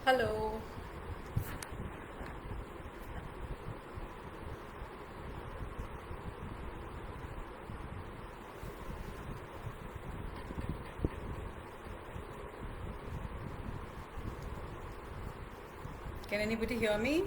Hello. Can anybody hear me?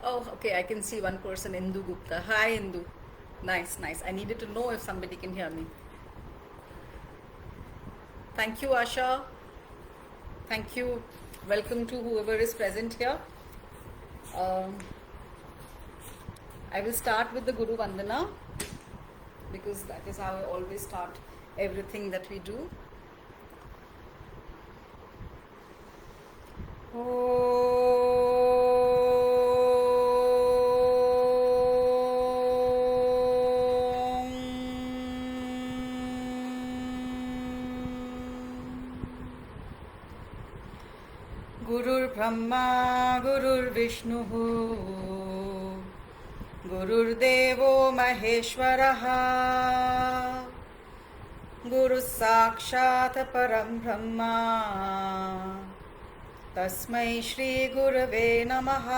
Oh, okay. I can see one person, Indu Gupta. Hi, Indu. Nice, nice. I needed to know if somebody can hear me. Thank you, Asha. Thank you. Welcome to whoever is present here. Um, I will start with the Guru Vandana because that is how I always start everything that we do. गुरुर्ब्रह्मा गुरुर्विष्णुः गुरुर्देवो महेश्वरः गुरुः साक्षात् परं ब्रह्मा तस्मै श्री गुरवे नमः।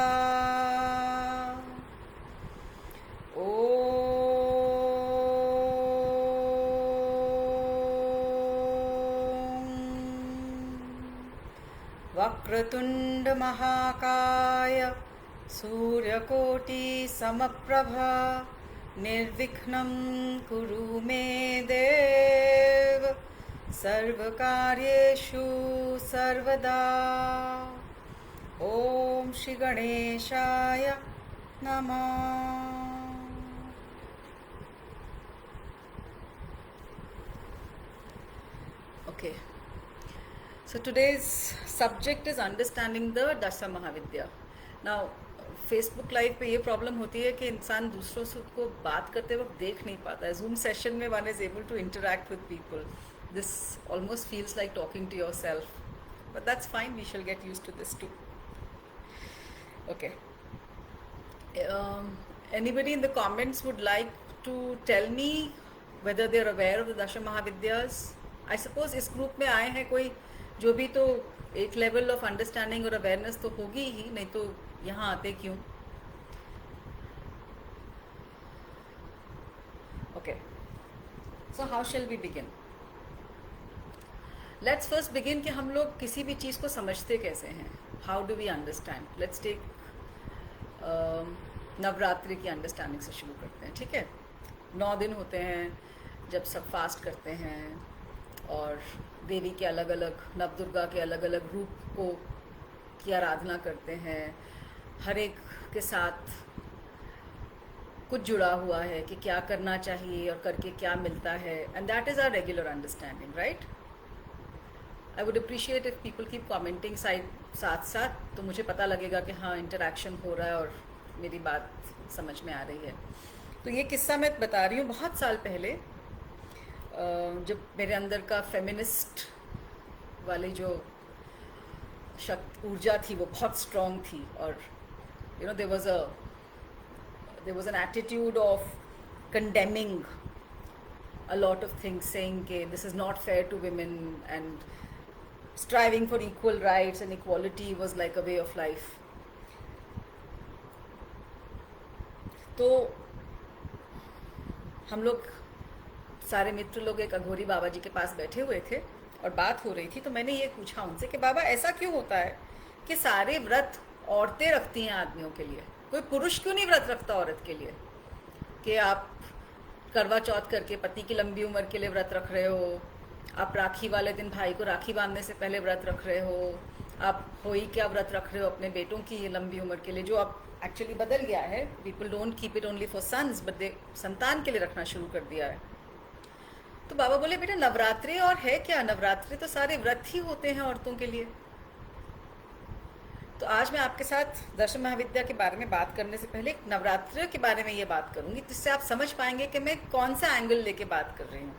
वक्रतुंड महाकाय सूर्यकोटि समप्रभा निर्विघ्नं कुरु मे देव सर्वकार्येषु सर्वदा। ओम श्री गणेशाय नमः। Okay. So today's subject is understanding the Dasha Mahavidya. Now Facebook live पे ये प्रॉब्लम होती है कि इंसान दूसरों से को बात करते वक्त देख नहीं पाता है। जूम सेशन में one is able to interact with people. This almost feels like talking to yourself, but that's fine. We shall get used to this too. Okay. Anybody in the comments would like to tell me whether they are aware of the Dasha Mahavidyas? I suppose इस group में आए हैं कोई जो भी, तो एक level of understanding और अवेयरनेस तो होगी ही, नहीं तो यहाँ आते क्यों? Okay, so how shall we begin? Let's first begin कि हम लोग किसी भी चीज़ को समझते कैसे हैं. How do we understand? Let's take Navratri की अंडरस्टैंडिंग से शुरू करते हैं. ठीक है. 9 दिन होते हैं जब सब फास्ट करते हैं और देवी के अलग अलग, नवदुर्गा के अलग अलग रूप को की आराधना करते हैं. हर एक के साथ कुछ जुड़ा हुआ है कि क्या करना चाहिए और करके क्या मिलता है. And that is our regular understanding, right? I would appreciate if people keep commenting साथ साथ, तो मुझे पता लगेगा कि हाँ इंटरेक्शन हो रहा है और मेरी बात समझ में आ रही है. तो ये किस्सा मैं बता रही हूँ बहुत साल पहले, जब मेरे अंदर का फेमिनिस्ट वाली जो ऊर्जा थी वो बहुत स्ट्रॉन्ग थी. और you know there was an attitude of condemning a lot of things, saying that this is not fair to women, and striving for equal rights and equality was like a way of life. तो हम लोग सारे मित्र लोग एक अघोरी बाबा जी के पास बैठे हुए थे और बात हो रही थी. तो मैंने ये पूछा उनसे कि बाबा ऐसा क्यों होता है कि सारे व्रत औरतें रखती हैं आदमियों के लिए, कोई पुरुष क्यों नहीं व्रत रखता औरत के लिए? कि आप करवा चौथ करके पति की लंबी उम्र के लिए व्रत रख रहे हो, आप राखी वाले दिन भाई को राखी बांधने से पहले व्रत रख रहे हो, आप होई क्या व्रत रख रहे हो अपने बेटों की लंबी उम्र के लिए, जो अब एक्चुअली बदल गया है. People don't keep it only for sons, but they संतान के लिए रखना शुरू कर दिया है. तो बाबा बोले बेटा नवरात्रि और है क्या? नवरात्रि तो सारे व्रत ही होते हैं औरतों के लिए. तो आज मैं आपके साथ दर्शन महाविद्या के बारे में बात करने से पहले नवरात्रि के बारे में ये बात करूंगी, जिससे आप समझ पाएंगे कि मैं कौन सा एंगल लेके बात कर रही हूँ.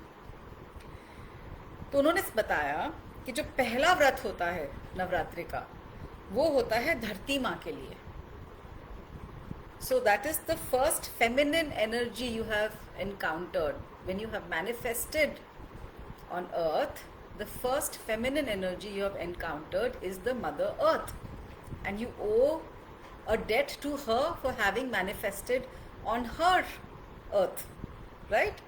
तो उन्होंने बताया कि जो पहला व्रत होता है नवरात्रि का, वो होता है धरती माँ के लिए. So that is the first feminine energy you have encountered. When you have manifested on earth, the first feminine energy you have encountered is the Mother Earth. And you owe a debt to her for having manifested on her earth. Right?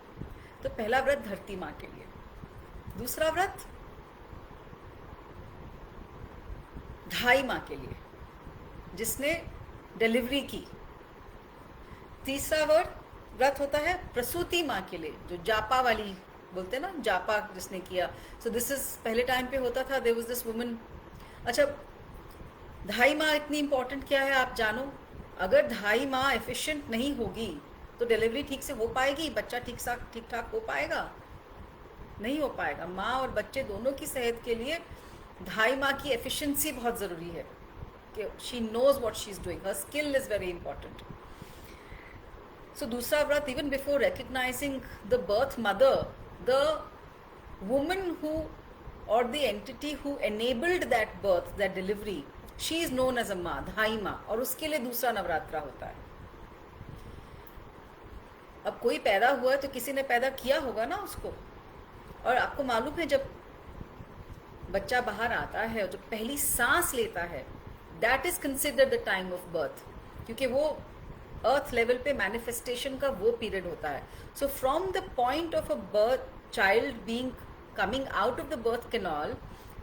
तो पहला व्रत धरती माँ के लिए. दूसरा व्रत ढाई माँ के लिए, जिसने डिलीवरी की. तीसरा व्रत होता है प्रसूति माँ के लिए, जो जापा वाली बोलते हैं ना, जापा जिसने किया. सो दिस इज पहले टाइम पे होता था. There was this woman. अच्छा, ढाई माँ इतनी इंपॉर्टेंट क्या है आप जानो. अगर ढाई माँ एफिशिएंट नहीं होगी तो डिलीवरी ठीक से हो पाएगी, बच्चा ठीक ठाक हो पाएगा? नहीं हो पाएगा. माँ और बच्चे दोनों की सेहत के लिए ढाई माँ की एफिशिएंसी बहुत ज़रूरी है कि she knows what she is doing. Her skill is very important. So दूसरा व्रत, even before recognizing the birth mother, the woman who or the entity who enabled that birth, that delivery, she is known as a माँ, धाई माँ. और उसके लिए दूसरा नवरात्रा होता है. अब कोई पैदा हुआ है तो किसी ने पैदा किया होगा ना उसको. और आपको मालूम है जब बच्चा बाहर आता है और जब पहली सांस लेता है, that is considered the time of birth, क्योंकि वो अर्थ लेवल पे मैनिफेस्टेशन का वो पीरियड होता है. So from the point of a birth, child being coming out of the birth canal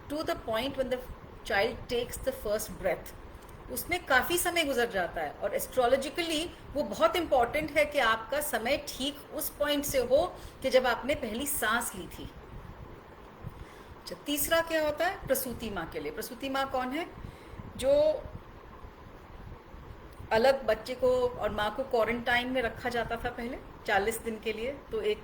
to the point when the child takes the first breath, उसमें काफ़ी समय गुजर जाता है. और एस्ट्रोलॉजिकली वो बहुत इंपॉर्टेंट है कि आपका समय ठीक उस पॉइंट से हो कि जब आपने पहली सांस ली थी. अच्छा, तीसरा क्या होता है प्रसूति माँ के लिए. प्रसूति माँ कौन है? जो अलग बच्चे को और माँ को क्वारंटाइन में रखा जाता था पहले 40 दिन के लिए. तो एक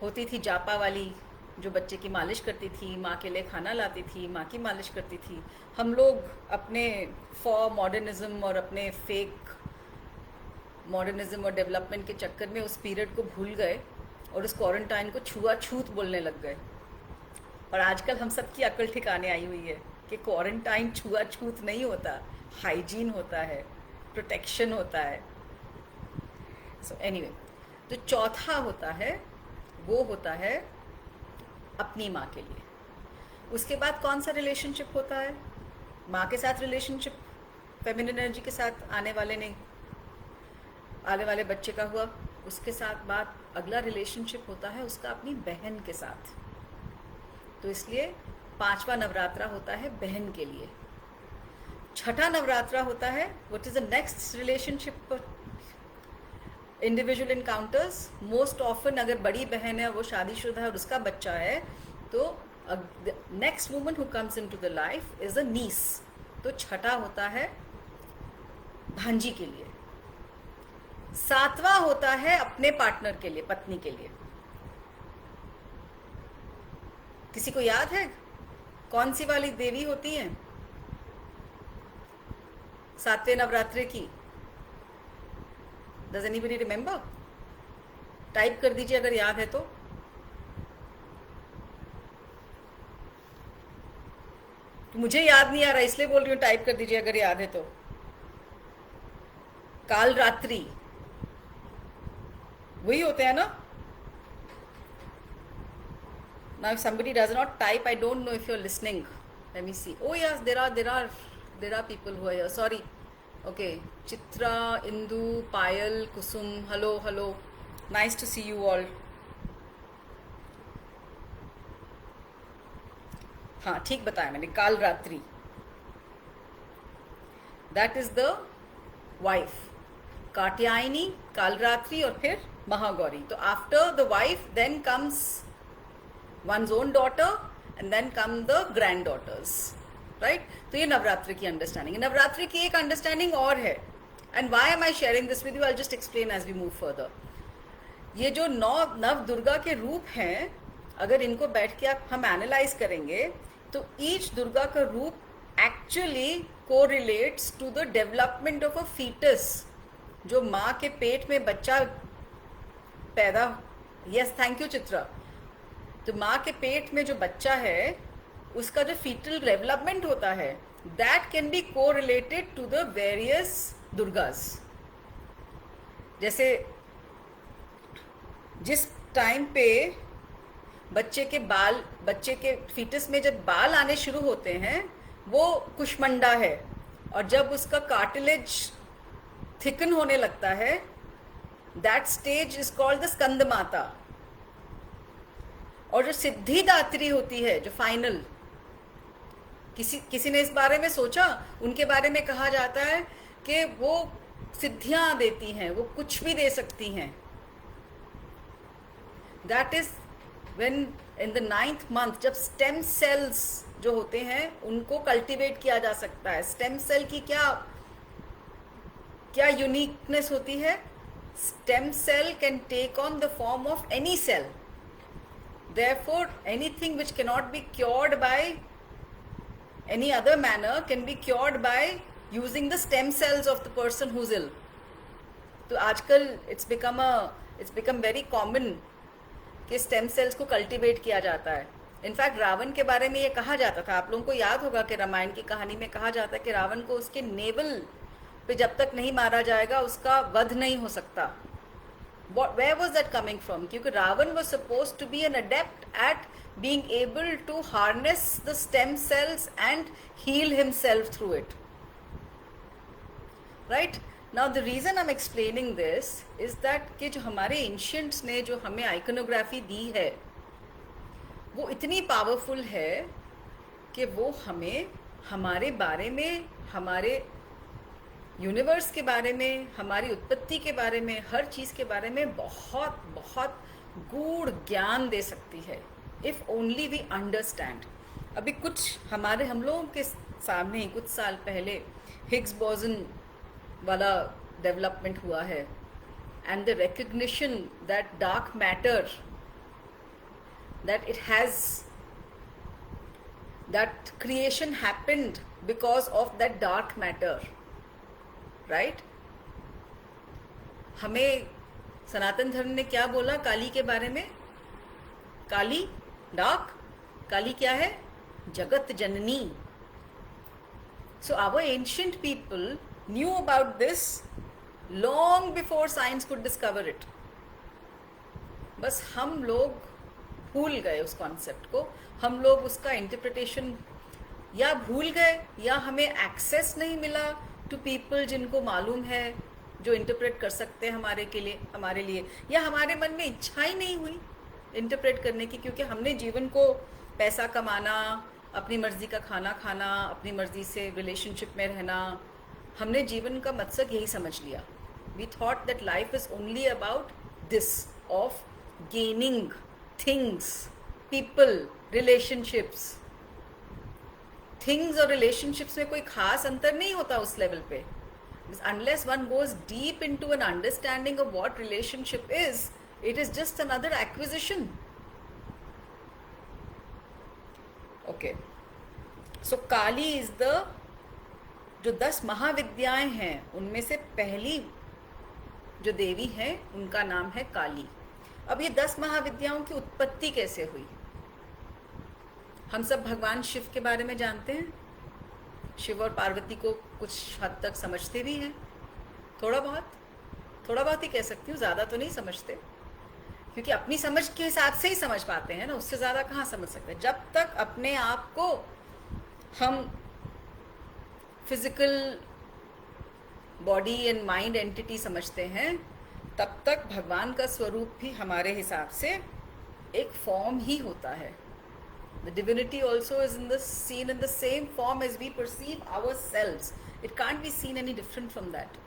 होती थी जापा वाली जो बच्चे की मालिश करती थी, माँ के लिए खाना लाती थी, माँ की मालिश करती थी. हम लोग अपने फॉर मॉडर्निज्म और अपने फेक मॉडर्निज्म और डेवलपमेंट के चक्कर में उस पीरियड को भूल गए और उस क्वारंटाइन को छुआछूत बोलने लग गए. और आजकल हम सबकी अकल ठिकाने आई हुई है कि क्वारंटाइन छुआछूत नहीं होता, हाइजीन होता है, प्रोटेक्शन होता है. सो एनीवे, जो चौथा होता है वो होता है अपनी माँ के लिए. उसके बाद कौन सा रिलेशनशिप होता है? माँ के साथ रिलेशनशिप फेमिनिन एनर्जी के साथ आने वाले नहीं, आने वाले बच्चे का हुआ. उसके साथ बाद अगला रिलेशनशिप होता है उसका अपनी बहन के साथ. तो इसलिए पांचवा नवरात्रा होता है बहन के लिए. छठा नवरात्रा होता है what is the next relationship individual encounters. Most often अगर बड़ी बहन है, वो शादीशुदा है और उसका बच्चा है, तो next woman who comes into the life is a niece. तो छठा होता है भांजी के लिए. सातवां होता है अपने पार्टनर के लिए, पत्नी के लिए. किसी को याद है कौन सी वाली देवी होती है सातवें नवरात्रि की? Does anybody remember? टाइप कर दीजिए अगर याद है तो. मुझे याद नहीं आ रहा इसलिए बोल रही हूँ, टाइप कर दीजिए अगर याद है तो. काल रात्रि वही होते हैं ना? Now if somebody does not type, I don't know if you're listening. Let me see. Oh yes, there are people who are here. Sorry. Okay, Chitra, Indu, Payal, Kusum. Hello. Nice to see you all. हाँ, ठीक बताया मैंने. Kalaratri, that is the wife. Katyayani, Kalaratri और फिर महागौरी. तो after the wife then comes one's own daughter and then come the granddaughters, right? तो ये नवरात्रि की अंडरस्टैंडिंग. नवरात्रि की एक अंडरस्टैंडिंग और है, and why am I sharing this with you? I'll just explain as we move further. ये जो नव दुर्गा के रूप हैं, अगर इनको बैठ के हम एनालाइज करेंगे तो ईच दुर्गा का रूप actually correlates to the development of a foetus. जो माँ के पेट में बच्चा पैदा, यस थैंक यू चित्रा, तो माँ के पेट में जो बच्चा है उसका जो फीटल डेवलपमेंट होता है दैट कैन बी को रिलेटेड टू द वेरियस दुर्गास। जैसे जिस टाइम पे बच्चे के फीटस में जब बाल आने शुरू होते हैं वो कुष्मंडा है, और जब उसका कार्टिलेज थिकन होने लगता है that stage is called the Skanda Mata. और जो सिद्धिदात्री होती है जो फाइनल, किसी ने इस बारे में सोचा, उनके बारे में कहा जाता है कि वो सिद्धियां देती हैं, वो कुछ भी दे सकती हैं। That is when in the 9th month जब स्टेम सेल्स जो होते हैं उनको कल्टीवेट किया जा सकता है। स्टेम सेल की क्या यूनिकनेस होती है? Stem cell can take on the form of any cell, therefore anything which cannot be cured by any other manner can be cured by using the stem cells of the person who's ill. तो आजकल it's become very common कि stem cells को cultivate किया जाता है। In fact Ravan के बारे में ये कहा जाता था, आप लोगों को याद होगा कि रामायण की कहानी में कहा जाता है कि रावण को उसके नेवल पे जब तक नहीं मारा जाएगा उसका वध नहीं हो सकता। Where was that coming from? क्योंकि Ravan was supposed to be an adept at being able to harness the stem cells and heal himself through it. Right? Now the reason I'm explaining this is that कि जो हमारे ancients ने जो हमें iconography दी है वो इतनी पावरफुल है कि वो हमें हमारे बारे में, हमारे यूनिवर्स के बारे में, हमारी उत्पत्ति के बारे में, हर चीज़ के बारे में बहुत बहुत गूढ़ ज्ञान दे सकती है इफ़ ओनली वी अंडरस्टैंड। अभी हम लोगों के सामने ही कुछ साल पहले हिग्स बोसन वाला डेवलपमेंट हुआ है, and the recognition that dark matter, that it has, that creation happened because of that dark matter, right? हमें सनातन धर्म ने क्या बोला काली के बारे में? काली डार्क, काली क्या है? जगत जननी। So our ancient people knew about this long before science could discover it. बस हम लोग भूल गए उस कॉन्सेप्ट को, हम लोग उसका इंटरप्रिटेशन या भूल गए या हमें एक्सेस नहीं मिला टू पीपल जिनको मालूम है, जो इंटरप्रेट कर सकते हैं हमारे लिए, या हमारे मन में इच्छा ही नहीं हुई इंटरप्रेट करने की, क्योंकि हमने जीवन को पैसा कमाना, अपनी मर्जी का खाना खाना, अपनी मर्जी से रिलेशनशिप में रहना, हमने जीवन का मकसद यही समझ लिया। We thought that life is only about this of gaining things, people, relationships. Things और रिलेशनशिप्स में कोई खास अंतर नहीं होता उस लेवल पे। Unless one goes deep into an understanding of what relationship is, it is just another acquisition. Okay, so Kali is the, जो 10 महाविद्याएं हैं उनमें से पहली जो देवी है उनका नाम है काली। अब ये 10 महाविद्याओं की उत्पत्ति कैसे हुई? हम सब भगवान शिव के बारे में जानते हैं, शिव और पार्वती को कुछ हद तक समझते भी हैं, थोड़ा बहुत ही कह सकती हूँ, ज़्यादा तो नहीं समझते, क्योंकि अपनी समझ के हिसाब से ही समझ पाते हैं ना, उससे ज़्यादा कहाँ समझ सकते हैं। जब तक अपने आप को हम physical body and mind entity समझते हैं, तब तक भगवान का स्वरूप भी हमारे हिसाब से एक फॉर्म ही होता है। The divinity also is seen in the same form as we perceive ourselves. It can't be seen any different from that.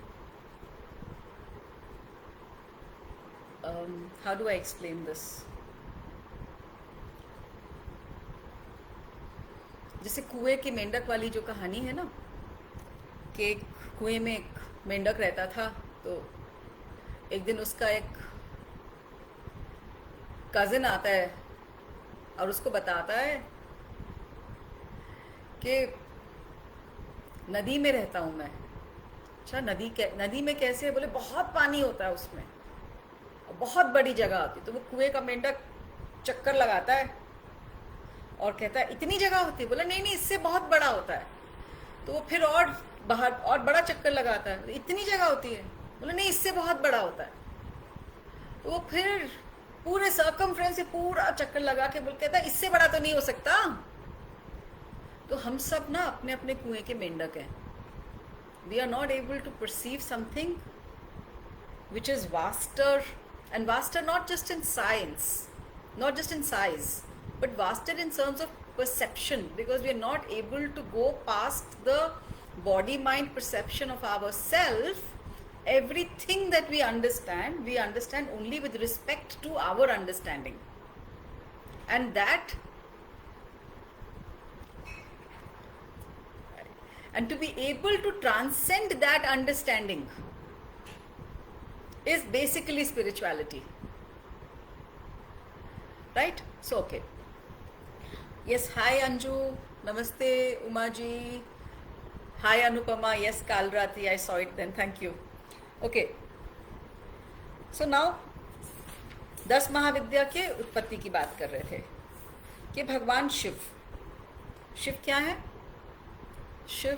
How do I explain this? जैसे कुएं की मेंढक वाली जो कहानी है ना, कि कुएं में एक मेंढक रहता था, तो एक दिन उसका एक कजिन आता है और उसको बताता है कि नदी में रहता हूँ मैं। अच्छा, नदी में कैसे? बोले बहुत पानी होता है उसमें और बहुत बड़ी जगह होती। तो वो कुएं का मेंढक चक्कर लगाता है और कहता है इतनी जगह होती है, बोला नहीं नहीं इससे बहुत बड़ा होता है। तो वो फिर और बाहर और बड़ा चक्कर लगाता है, इतनी जगह होती है, बोला नहीं इससे बहुत बड़ा होता है। तो वो फिर पूरे सर्कमफ्रेंस से पूरा चक्कर लगा के बोल कहता है इससे बड़ा तो नहीं हो सकता। तो हम सब ना अपने अपने कुएं के मेंढक हैं। We are not able to perceive something which is vaster, and vaster not just in science, not just in size, but vaster in terms of perception, because we are not able to go past the body mind perception of ourself. Everything that we understand only with respect to our understanding, and to be able to transcend that understanding is basically spirituality, right? So okay, yes, hi Anju, namaste Uma ji, hi Anupama, yes Kalrati, I saw it then, thank you. Okay, so now 10 महाविद्या के उत्पत्ति की बात कर रहे थे कि भगवान शिव क्या है? शिव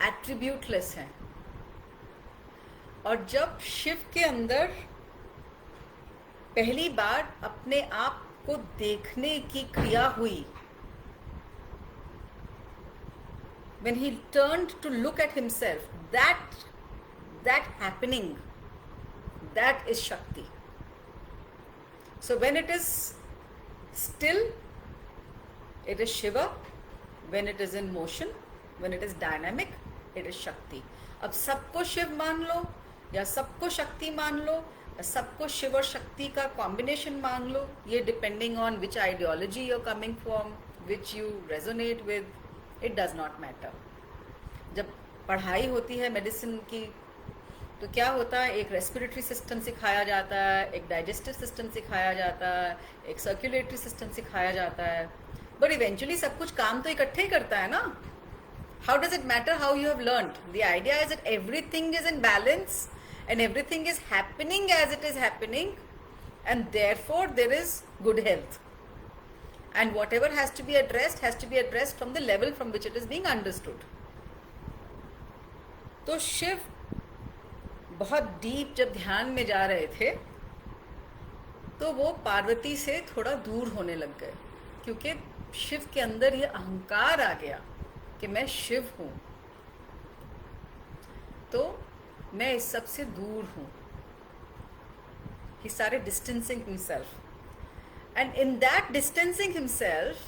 एट्रीब्यूटलेस है। और जब शिव के अंदर पहली बार अपने आप को देखने की क्रिया हुई, when he turned to look at himself, that happening, that is Shakti. So when it is still, it is Shiva. When it is in motion, when it is dynamic, it is Shakti. अब सबको शिव मान लो या सबको शक्ति मान लो या सबको शिव और शक्ति का कॉम्बिनेशन मान लो, ये depending on which ideology you are coming from, which you resonate with, it does not matter. जब पढ़ाई होती है मेडिसिन की तो क्या होता है, एक रेस्पिरेटरी सिस्टम सिखाया जाता है, एक डाइजेस्टिव सिस्टम सिखाया जाता है, एक सर्कुलेटरी सिस्टम सिखाया जाता है, बट इवेंचुअली सब कुछ काम तो इकट्ठे ही करता है ना। How does it matter how you have learned? The idea is that everything is in balance and everything is happening as it is happening, and therefore there is good health. And whatever has to be addressed from the level from which it is being understood. तो शिव बहुत deep जब ध्यान में जा रहे थे तो वो पार्वती से थोड़ा दूर होने लग गए, क्योंकि शिव के अंदर ये अहंकार आ गया कि मैं शिव हूं, तो मैं इस सब से दूर हूं। He started distancing himself, and in that distancing himself,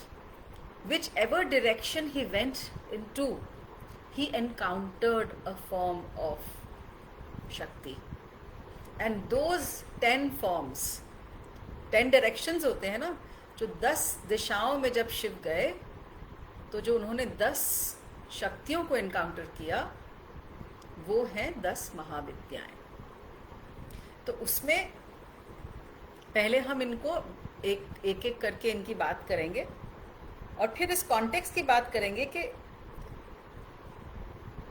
whichever direction he went into, he encountered a form of Shakti. And those 10 forms, 10 directions होते हैं ना, जो 10 दिशाओं में जब शिव गए तो जो उन्होंने 10 शक्तियों को एनकाउंटर किया वो हैं 10 महाविद्याएं। तो उसमें पहले हम इनको एक करके इनकी बात करेंगे और फिर इस कॉन्टेक्स्ट की बात करेंगे कि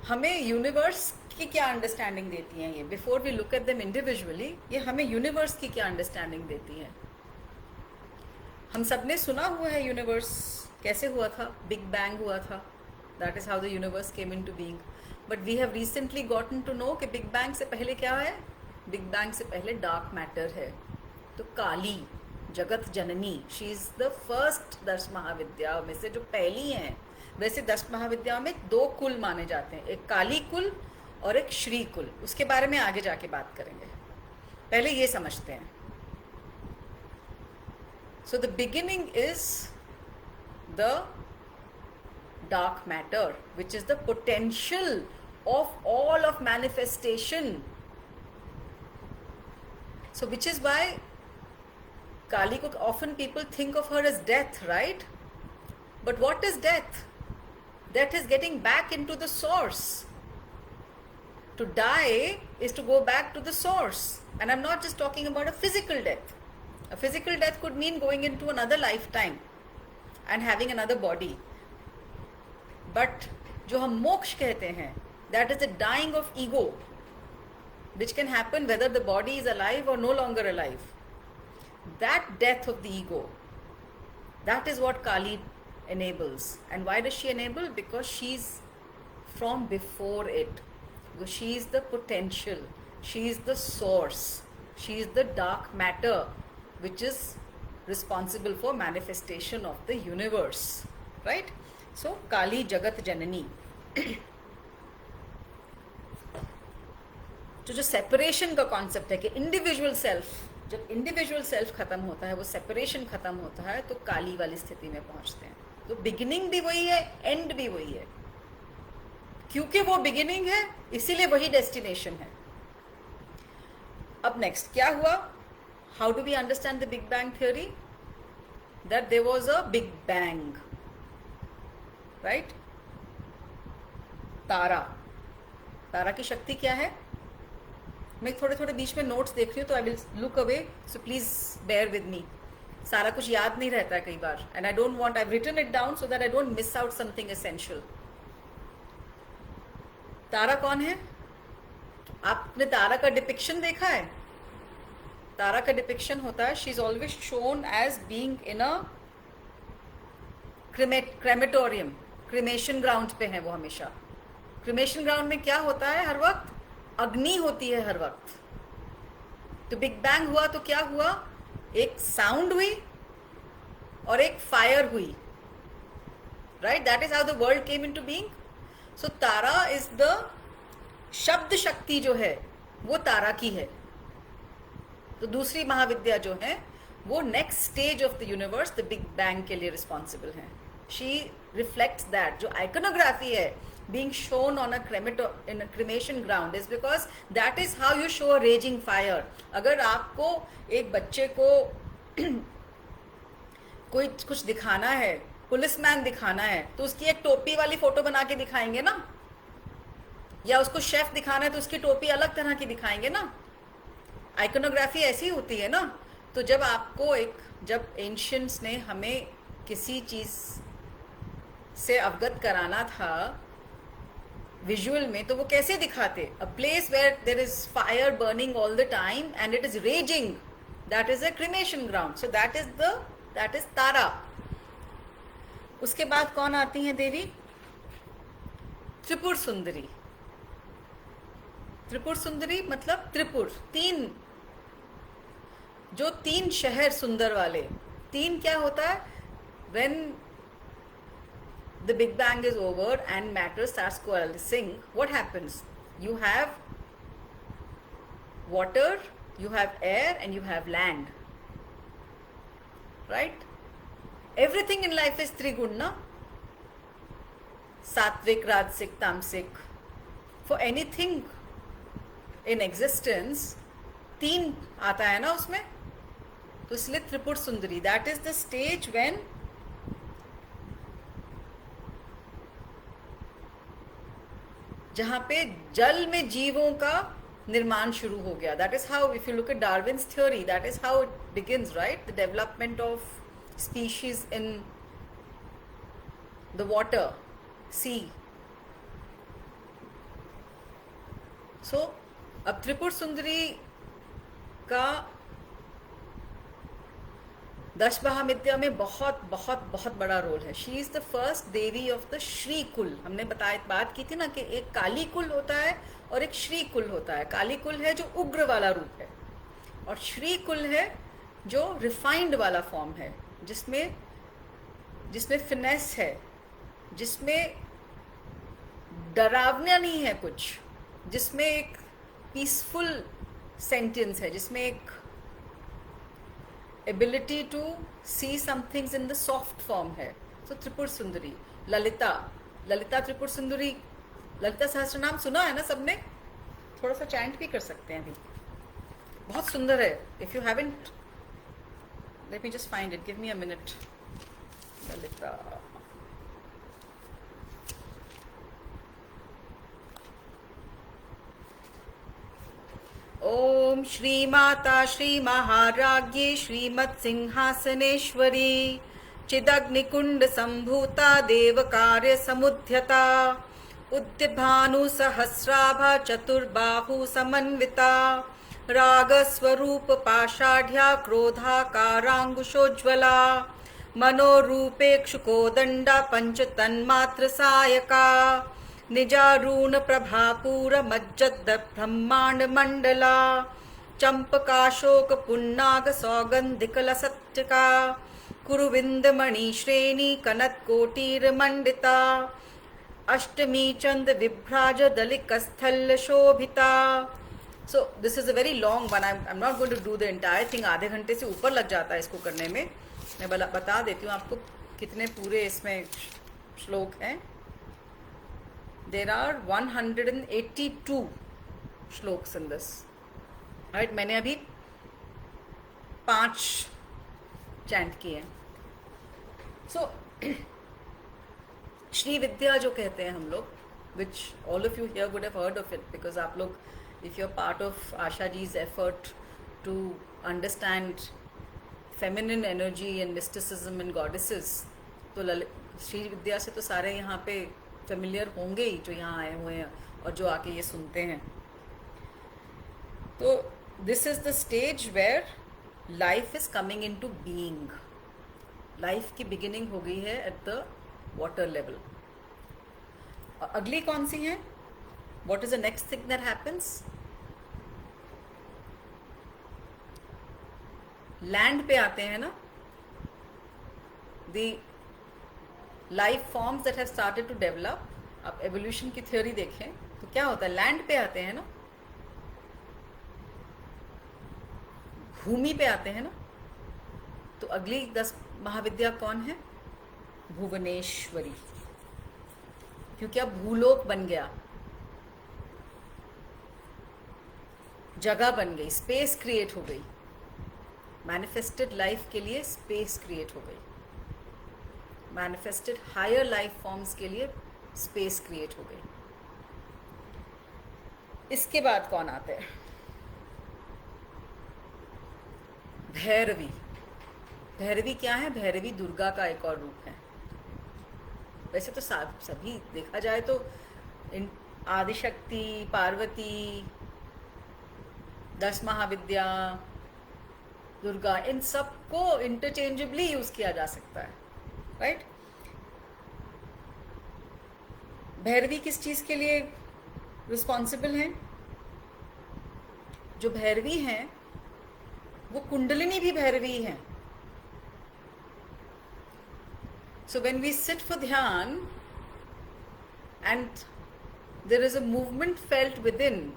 हमें यूनिवर्स की क्या अंडरस्टैंडिंग देती हैं ये। Before we look at them individually, ये हमें यूनिवर्स की क्या अंडरस्टैंडिंग देती हैं। हम सब ने सुना हुआ है यूनिवर्स कैसे हुआ था, बिग बैंग हुआ था, that is how the universe came into being. But we have recently gotten to know कि बिग बैंग से पहले क्या है, बिग बैंग से पहले डार्क मैटर है। तो काली जगत जननी, शी इज द फर्स्ट 10 महाविद्या में से जो पहली हैं। वैसे 10 महाविद्याओं में 2 कुल माने जाते हैं, एक काली कुल और एक श्री कुल। उसके बारे में आगे जाके बात करेंगे, पहले ये समझते हैं। So the beginning is the dark matter, which is the potential of all of manifestation. So which is why Kali ko often people think of her as death, right? But what is death? Death is getting back into the source. To die is to go back to the source. And I'm not just talking about a physical death. A physical death could mean going into another lifetime and having another body. But जो हम मोक्ष कहते हैं, that is the dying of ego, which can happen whether the body is alive or no longer alive. that death of the ego, that is what Kali enables. And why does she enable? Because she's from before it. Because she is the potential, she is the source, she is the dark matter which is responsible for manifestation of the universe, right? So Kali Jagat Janani. तो जो separation का concept है कि individual self, जब individual self खत्म होता है, वो सेपरेशन खत्म होता है, तो काली वाली स्थिति में पहुंचते हैं. तो बिगिनिंग भी वही है, एंड भी वही है. क्योंकि वो बिगिनिंग है इसीलिए वही डेस्टिनेशन है. अब नेक्स्ट क्या हुआ? How do we understand the big bang theory? That there was a big bang, right? Tara, Tara की शक्ति क्या है? मैं थोड़े थोड़े बीच में नोट्स देख रही हूँ, तो I will look away, so please bear with me. सारा कुछ याद नहीं रहता है कई बार, and I don't want, I have written it down so that I don't miss out something essential. Tara कौन है? आपने तारा का डिपिक्शन देखा है? तारा का डिपिक्शन होता है, she is always shown as being in a crematorium, cremation ground पे है वो हमेशा. क्रिमेशन ग्राउंड में क्या होता है? हर वक्त अग्नि होती है हर वक्त. तो बिग बैंग हुआ तो क्या हुआ? एक साउंड हुई और एक फायर हुई, right? That is how the world came into being. So Tara is the शब्द शक्ति जो है वो तारा की है. तो दूसरी महाविद्या जो है वो next stage of the universe, the big bang के लिए रिस्पॉन्सिबल है. She reflects that. जो आइकोनोग्राफी है being shown on in a cremation ground is because that is how you show a raging fire. अगर आपको एक बच्चे को कोई कुछ दिखाना है, पुलिसमैन दिखाना है, तो उसकी एक टोपी वाली फोटो बना के दिखाएंगे ना, या उसको शेफ दिखाना है तो उसकी टोपी अलग तरह की दिखाएंगे ना. आइकोनोग्राफी ऐसी होती है ना. तो जब आपको जब एंशियंट्स ने हमें किसी चीज से अवगत कराना था विजुअल में, तो वो कैसे दिखाते? A place where there is fire burning all the time and it is raging, that is a cremation ground. So that is Tara. उसके बाद कौन आती हैं देवी? त्रिपुर सुंदरी. त्रिपुर सुंदरी मतलब त्रिपुर, तीन शहर सुंदर वाले. तीन क्या होता है? When the big bang is over and matter starts coalescing, what happens? You have water, you have air, and you have land, right? Everything in life is trigun, na? Satvik, Rajasic, Tamasic. For anything in existence, तीन आता है ना उसमें. तो इसलिए त्रिपुर सुंदरी, that is the stage when जहां पे जल में जीवों का निर्माण शुरू हो गया. That is how, if you look at Darwin's theory, that is how it begins, right? The development of species in the water, sea. So अब त्रिपुर सुंदरी का दश महाविद्या में बहुत बहुत बहुत बड़ा रोल है. She is the first Devi of the Shri कुल. हमने बात की थी ना कि एक काली कुल होता है और एक श्री कुल होता है. काली कुल है जो उग्र वाला रूप है, और श्री कुल है जो रिफाइंड वाला फॉर्म है, जिसमें फिनेस है, जिसमें डरावना नहीं है कुछ, जिसमें एक पीसफुल सेंटेंस है, जिसमें एक ability to see some things in the soft form है. So त्रिपुर सुंदरी. ललिता त्रिपुर सुंदरी. ललिता सहस्त्र नाम सुना है ना सबने? थोड़ा सा चैंट भी कर सकते हैं अभी. बहुत सुंदर है. If you haven't, let me just find it. Give me a minute. Lalita. Om Shri Mata Shri महाराज्ञी श्रीमत्सिंहासनेश्वरी चिदग्निकुंड संभूता देवकार्य समुद्यता उद्यभानु सहस्राभा चतुर्बाहु Samanvita रागस्वरूप पाषाढ्या क्रोधाकाराङ्कुशोज्ज्वला मनोरूपेक्षुकोदण्डा पञ्चतन्मात्र Sayaka निजारूण प्रभापूर मज्जद ब्रह्मांड मंडला चंपकाशोक पुन्नाग सौगंधिकलसत्का कुरुविंद मणि श्रेणी कनक कोटीर मंडिता अष्टमी चंद विभ्राज दलिकस्थल शोभिता. So this is a very long one. I am not going to do the entire thing. आधे घंटे से ऊपर लग जाता है इसको करने में. मैं बता देती हूँ आपको कितने पूरे इसमें श्लोक हैं. There are 182 shlokas in this. Right, मैंने अभी 5 चैंट किए हैं. सो श्री विद्या जो कहते हैं हम लोग, which all of you here would have heard of it, because आप लोग, if you're part of Asha ji's effort to understand feminine energy and mysticism and goddesses, तो श्री विद्या से तो सारे यहाँ पे फेमिलियर होंगे ही जो यहाँ आए हुए हैं और जो आके ये सुनते हैं. तो this is the stage where life is coming into being. Life की बिगिनिंग हो गई है एट द वाटर लेवल. अगली कौन सी है? What is the next thing that happens? Land पे आते हैं ना. The life forms that have started to develop. आप एवोल्यूशन की थ्योरी देखें तो क्या होता है, लैंड पे आते हैं ना, भूमि पे आते हैं ना. तो अगली 10 महाविद्या कौन है? भुवनेश्वरी. क्योंकि अब भूलोक बन गया, जगह बन गई, स्पेस क्रिएट हो गई. मैनिफेस्टेड लाइफ के लिए स्पेस क्रिएट हो गई. मैनिफेस्टेड हायर लाइफ फॉर्म्स के लिए स्पेस क्रिएट हो गई. इसके बाद कौन आते हैं? भैरवी. भैरवी क्या है? भैरवी दुर्गा का एक और रूप है. वैसे तो सभी देखा जाए तो आदिशक्ति, पार्वती, 10 महाविद्या, दुर्गा, इन सबको इंटरचेंजेबली यूज किया जा सकता है. राइट. भैरवी किस चीज के लिए रिस्पॉन्सिबल हैं? जो भैरवी हैं वो कुंडलिनी भी भैरवी हैं. So when we sit for dhyan and there is a movement felt within,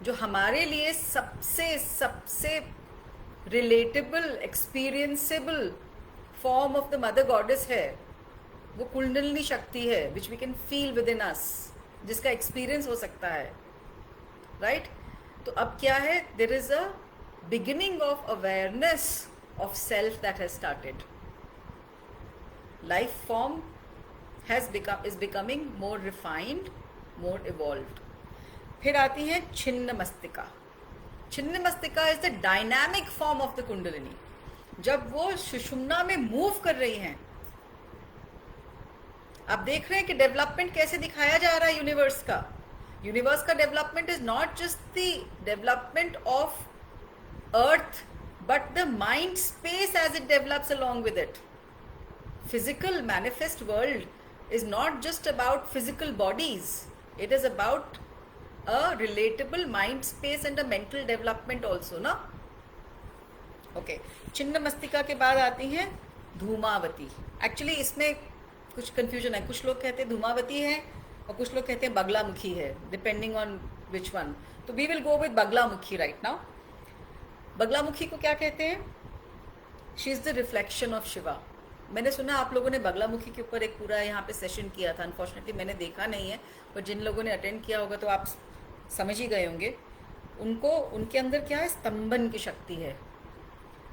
जो हमारे लिए सबसे relatable, experienceable form of the mother goddess है, वो कुंडलिनी शक्ति है, which we can feel within us, जिसका एक्सपीरियंस हो सकता है. राइट. तो अब क्या है? There is a beginning of awareness of self that has started. Life form is becoming more refined, more evolved. फिर आती है Chhinnamastika. Chhinnamastika is the dynamic form of the Kundalini. जब वो सुषुम्ना में मूव कर रही हैं, आप देख रहे हैं कि डेवलपमेंट कैसे दिखाया जा रहा है यूनिवर्स का. यूनिवर्स का development is not just the development of earth, but the mind space as it develops along with it. Physical manifest world is not just about physical bodies. It is about a relatable mind space and a mental development also, ना? Okay. छिन्न मस्तिका के बाद आती हैं Dhumavati. Actually इसमें कुछ confusion है. कुछ लोग कहते हैं धूमावती है और कुछ लोग कहते हैं बगलामुखी है, depending on which one. तो we will go with Baglamukhi right now. Baglamukhi को क्या कहते हैं? She is the reflection of Shiva. मैंने सुना आप लोगों ने बगलामुखी के ऊपर एक पूरा यहाँ पे सेशन किया था. अनफॉर्चुनेटली मैंने देखा नहीं है, पर जिन लोगों ने अटेंड किया होगा तो आप समझ ही गए होंगे. उनको उनके अंदर क्या है? स्तंभन की शक्ति है.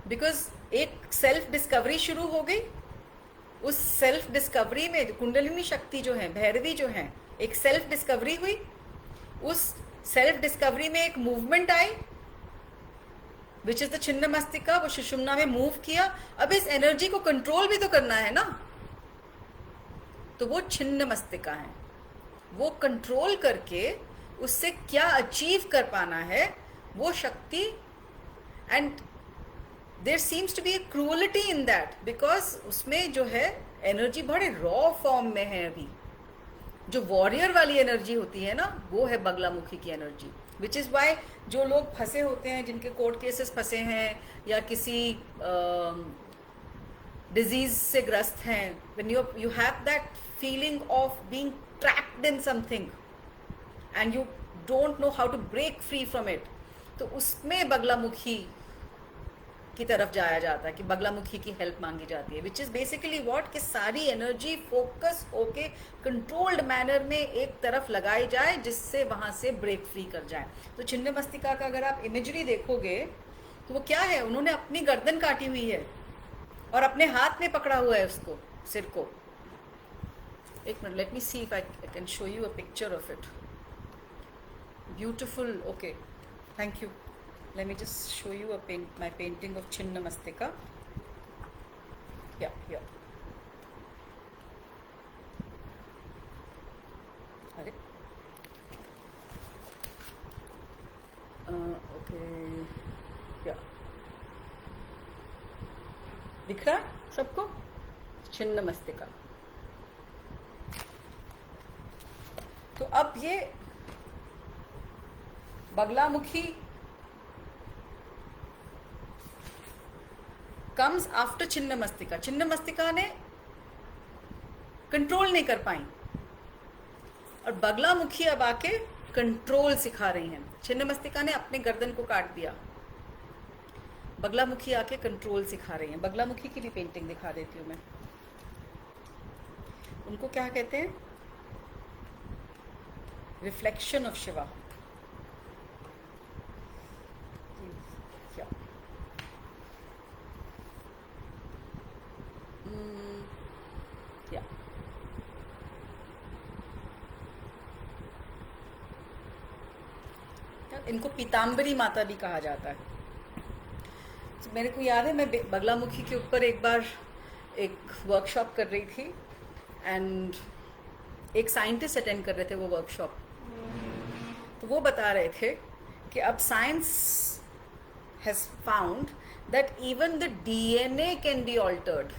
बिकॉज एक सेल्फ डिस्कवरी शुरू हो गई. उस सेल्फ डिस्कवरी में कुंडलिनी शक्ति जो है, भैरवी जो है, एक सेल्फ डिस्कवरी हुई. उस सेल्फ डिस्कवरी में एक movement I, which is the छिन्न मस्तिका. वो सुषुम्ना में मूव किया. अब इस एनर्जी को कंट्रोल भी तो करना है ना, तो वो छिन्न मस्तिका है. वो कंट्रोल करके उससे क्या अचीव कर पाना है, वो शक्ति, and there seems to be a cruelty in that, because उसमें जो है एनर्जी बड़े रॉ फॉर्म में है अभी। जो वॉरियर वाली एनर्जी होती है ना, वो है बगलामुखी की एनर्जी, विच इज़ वाई जो लोग फंसे होते हैं, जिनके कोर्ट केसेस फंसे हैं या किसी डिजीज से ग्रस्त हैं, when you have that feeling of being trapped in something and you don't know how to break free from it, तो उसमें बगलामुखी की तरफ जाया जाता है कि बगलामुखी की हेल्प मांगी जाती है, विच इज़ बेसिकली व्हाट, कि सारी एनर्जी फोकस होके कंट्रोल्ड मैनर में एक तरफ लगाई जाए जिससे वहाँ से ब्रेक फ्री कर जाए। तो छिन्न मस्तिका का अगर आप इमेजरी देखोगे तो वो क्या है, उन्होंने अपनी गर्दन काटी हुई है और अपने हाथ में पकड़ा हुआ है उसको, सिर को। एक minute, let me see if I can show you a picture of it. Beautiful, okay, thank you. Let me just show you my painting of Chinnamastika. Yeah. अरे, okay, yeah. दिख रहा है सबको? छिन्नमस्तिका। तो अब ये बगलामुखी कम्स आफ्टर छिन्नमस्तिका। छिन्नमस्तिका ने control नहीं कर पाई और बगलामुखी अब आके कंट्रोल सिखा रही हैं। छिन्नमस्तिका ने अपने गर्दन को काट दिया, बगलामुखी आके कंट्रोल सिखा रही हैं। बगलामुखी की भी पेंटिंग दिखा देती हूँ मैं। उनको क्या कहते हैं? Reflection of Shiva. इनको पीताम्बरी माता भी कहा जाता है। तो मेरे को याद है, मैं बगलामुखी के ऊपर एक बार एक वर्कशॉप कर रही थी एंड एक साइंटिस्ट अटेंड कर रहे थे वो वर्कशॉप। तो वो बता रहे थे कि अब science has found that even the DNA can be altered.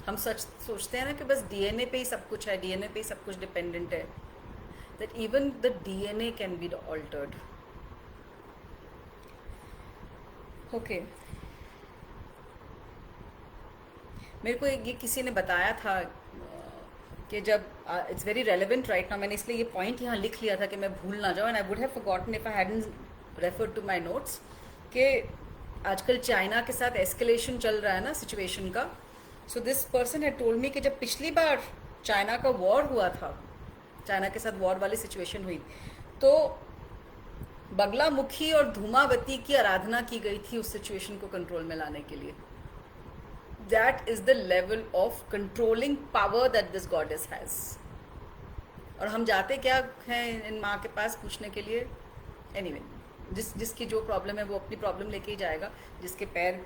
हम सच सोचते हैं ना कि बस डीएनए पे ही सब कुछ है, डीएनए पे ही सब कुछ डिपेंडेंट है, that even the DNA can be altered. Okay, मेरे को ये किसी ने बताया था कि जब it's very relevant right now, मैंने इसलिए ये पॉइंट यहाँ लिख लिया था कि मैं भूल ना जाऊँ, and I would have forgotten if I hadn't referred to my notes, कि आजकल चाइना के साथ एस्केलेशन चल रहा है ना सिचुएशन का। So this person had told me कि जब पिछली बार चाइना का वॉर हुआ था, चाइना के साथ वॉर वाली सिचुएशन हुई, तो बगलामुखी और धूमावती की आराधना की गई थी उस सिचुएशन को कंट्रोल में लाने के लिए। That is the level of controlling power that this goddess has. और हम जाते क्या हैं इन माँ के पास पूछने के लिए? एनीवे, जिसकी जो प्रॉब्लम है वो अपनी प्रॉब्लम लेके ही जाएगा। जिसके पैर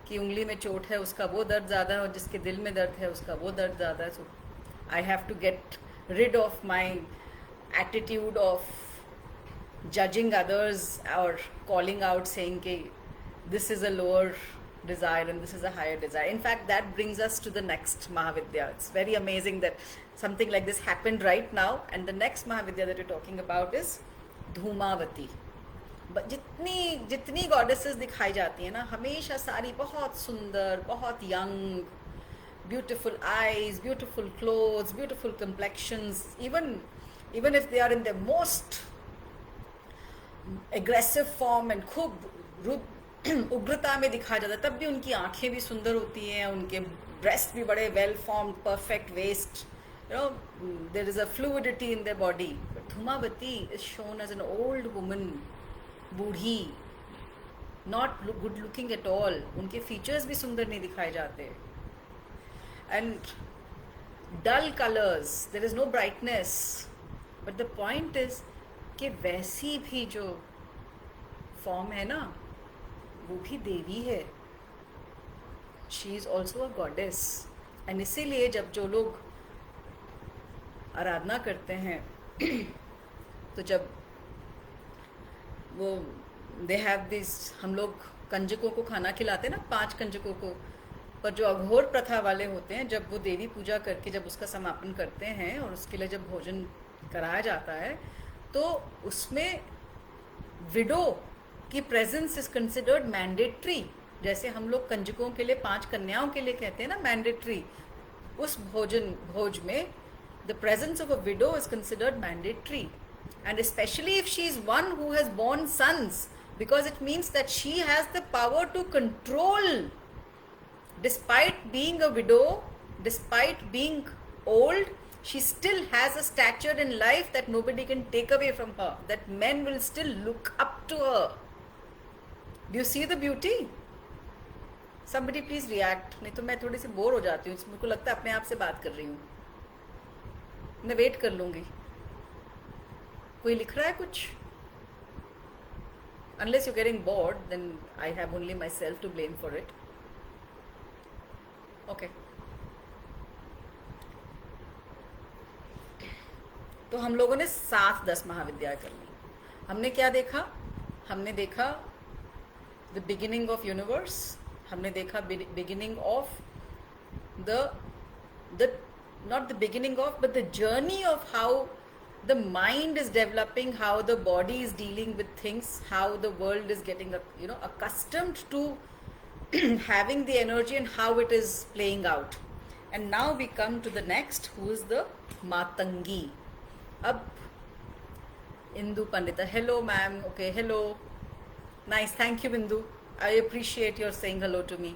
की उंगली में चोट है उसका वो दर्द ज़्यादा है, और जिसके दिल में दर्द है उसका वो दर्द ज़्यादा है। So I have to get rid of my attitude of judging others or calling out saying कि this is a lower desire and this is a higher desire. In fact, that brings us to the next Mahavidya. It's very amazing that something like this happened right now, and the next Mahavidya that we're talking about is Dhumavati. जितनी goddesses दिखाई जाती हैं ना, हमेशा सारी बहुत सुंदर, बहुत young, beautiful eyes, beautiful clothes, beautiful complexions, even if they are in their most aggressive form and खूब उग्रता में दिखाया जाता है, तब भी उनकी आंखें भी सुंदर होती हैं, उनके ब्रेस्ट भी बड़े well formed, perfect waist, you know, there is a fluidity in their body. But Dhumavati is shown as an old woman, बूढ़ी, not good looking at all. उनके फीचर्स भी सुंदर नहीं दिखाए जाते, and dull colours, there is no brightness. But the point is कि वैसी भी जो फॉर्म है ना, वो भी देवी है। She is also a goddess. And इसीलिए जब जो लोग आराधना करते हैं तो जब वो दे हैव दिस, हम लोग कंजकों को खाना खिलाते हैं ना, 5 कंजकों को, पर जो अघोर प्रथा वाले होते हैं, जब वो देवी पूजा करके जब उसका समापन करते हैं और उसके लिए जब भोजन कराया जाता है, तो उसमें विडो की प्रेजेंस इज कंसिडर्ड मैंडेटरी। जैसे हम लोग कंजकों के लिए 5 कन्याओं के लिए कहते हैं ना मैंडेटरी, उस भोज में the presence of a window is considered mandatory, and especially if she is one who has born sons, because it means that she has the power to control, despite being a widow, despite being old, she still has a stature in life that nobody can take away from her, that men will still look up to her. Do you see the beauty? Somebody please react, नहीं तो मैं थोड़ी सी bore हो जाती हूँ, मेरे को लगता है अपने आप से बात कर रही हूँ, मैं वेट कर लूँगी। कोई लिख रहा है कुछ? Unless you're getting bored, then I have only myself to blame for it. Okay. तो हम लोगों ने 7-10 महाविद्याएं कर ली। हमने क्या देखा? हमने देखा द बिगिनिंग ऑफ यूनिवर्स, हमने देखा beginning of the not the beginning of but the journey of how the mind is developing, how the body is dealing with things, how the world is getting accustomed to having the energy and how it is playing out. And now we come to the next, who is the Matangi. Ab Indu Pandita, hello ma'am. Okay, hello, nice, thank you Bindu, I appreciate your saying hello to me.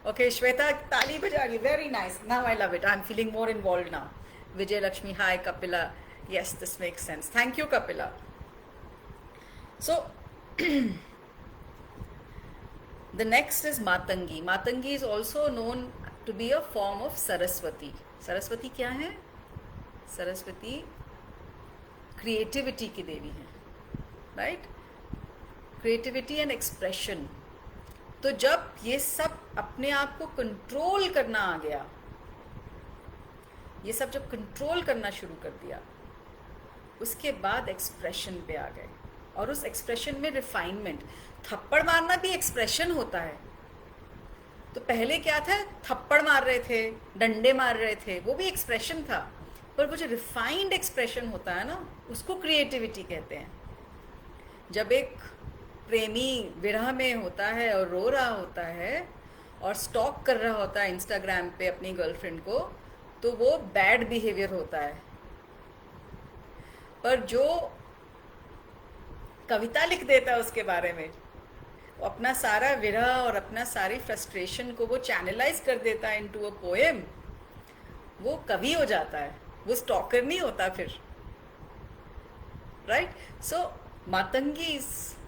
Okay, Shweta tali baja, very nice, now I love it, I'm feeling more involved now. Vijay Lakshmi, hi Kapila. Yes, this makes sense. Thank you, Kapila. So, the next is Matangi. Matangi is also known to be a form of Saraswati. Saraswati क्या है? Saraswati creativity की देवी है, right? Creativity and expression. तो जब ये सब अपने आप को कंट्रोल करना आ गया, ये सब जब कंट्रोल करना शुरू कर दिया, उसके बाद एक्सप्रेशन पे आ गए, और उस एक्सप्रेशन में रिफाइनमेंट। थप्पड़ मारना भी एक्सप्रेशन होता है। तो पहले क्या था, थप्पड़ मार रहे थे, डंडे मार रहे थे, वो भी एक्सप्रेशन था, पर वो जो रिफाइंड एक्सप्रेशन होता है ना, उसको क्रिएटिविटी कहते हैं। जब एक प्रेमी विरह में होता है और रो रहा होता है और स्टॉक कर रहा होता है इंस्टाग्राम पे अपनी गर्लफ्रेंड को, तो वो बैड बिहेवियर होता है। पर जो कविता लिख देता है उसके बारे में, वो अपना सारा विरह और अपना सारी फ्रस्ट्रेशन को वो चैनलाइज कर देता है इनटू अ पोएम, वो कवि हो जाता है, वो स्टॉकर नहीं होता फिर, right? So Matangi is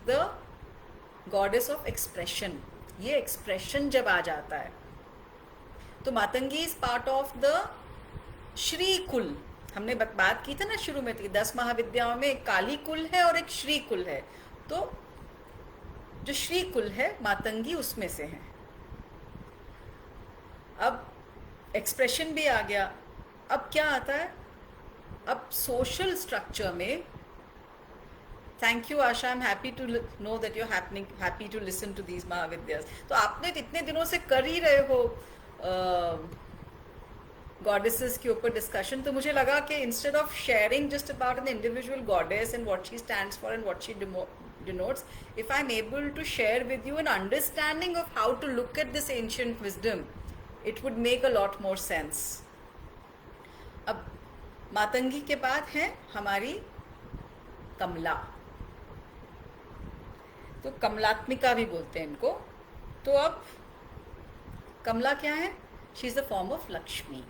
the goddess of expression. ये एक्सप्रेशन जब आ जाता है तो Matangi is part of the Shri कुल। हमने बात की थी ना शुरू में, 10 महाविद्याओं में एक काली कुल है और एक श्री कुल है। तो जो श्री कुल है, मातंगी उसमें से है। अब एक्सप्रेशन भी आ गया, अब क्या आता है, अब सोशल स्ट्रक्चर में, thank you Asha, I am happy to know that you are happy to listen to these Mahavidyas. तो आपने इतने दिनों से कर ही रहे हो गॉडेसेस के ऊपर डिस्कशन, तो मुझे लगा कि instead of sharing just about an individual goddess and what she stands for and what she denotes, if I'm able to share with you an understanding of how to look at this ancient wisdom, it would make a lot more sense. अब मातंगी के बाद है हमारी कमला, तो कमलात्मिका भी बोलते हैं इनको। तो अब कमला क्या है? She is the form of Lakshmi.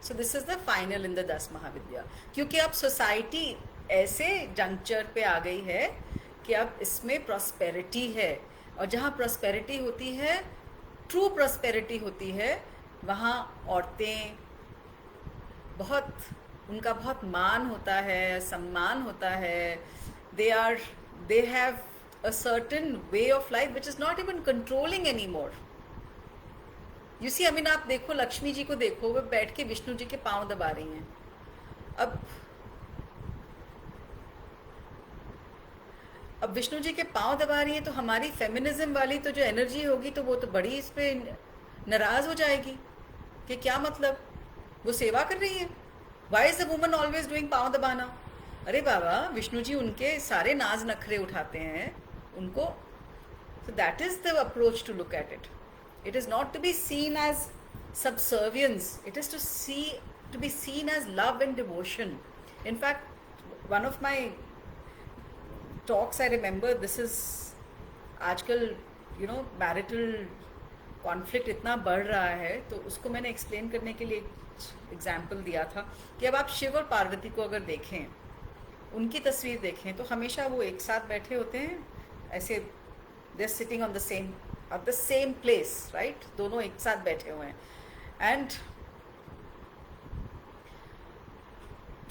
So this is the final in the 10 महाविद्या, क्योंकि अब सोसाइटी ऐसे जंक्चर पे आ गई है कि अब इसमें प्रॉस्पेरिटी है, और जहाँ प्रॉस्पेरिटी होती है, ट्रू प्रॉस्पेरिटी होती है, वहाँ औरतें बहुत, उनका बहुत मान होता है, सम्मान होता है। they have a certain way of life which is not even controlling anymore. You see, I mean, आप देखो लक्ष्मी जी को देखो, वो बैठ के विष्णु जी के पांव दबा रही हैं। अब अब विष्णु जी के पांव दबा रही है तो हमारी फेमिनिज्म वाली तो जो एनर्जी होगी तो वो तो बड़ी इस पे नाराज हो जाएगी कि क्या मतलब, वो सेवा कर रही है। Why is the woman always doing पांव दबाना? अरे बाबा, विष्णु जी उनके सारे नाज नखरे उठाते हैं उनको। So that is the approach to look at it. It is not to be seen as subservience. It is to be seen as love and devotion. In fact, one of my talks I remember, this is आजकल marital conflict इतना बढ़ रहा है, तो उसको मैंने explain करने के लिए एग्जाम्पल दिया था कि अब आप शिव और पार्वती को अगर देखें, उनकी तस्वीर देखें, तो हमेशा वो एक साथ बैठे होते हैं ऐसे, they're sitting on the same place, right? दोनों एक साथ बैठे हुए हैं, एंड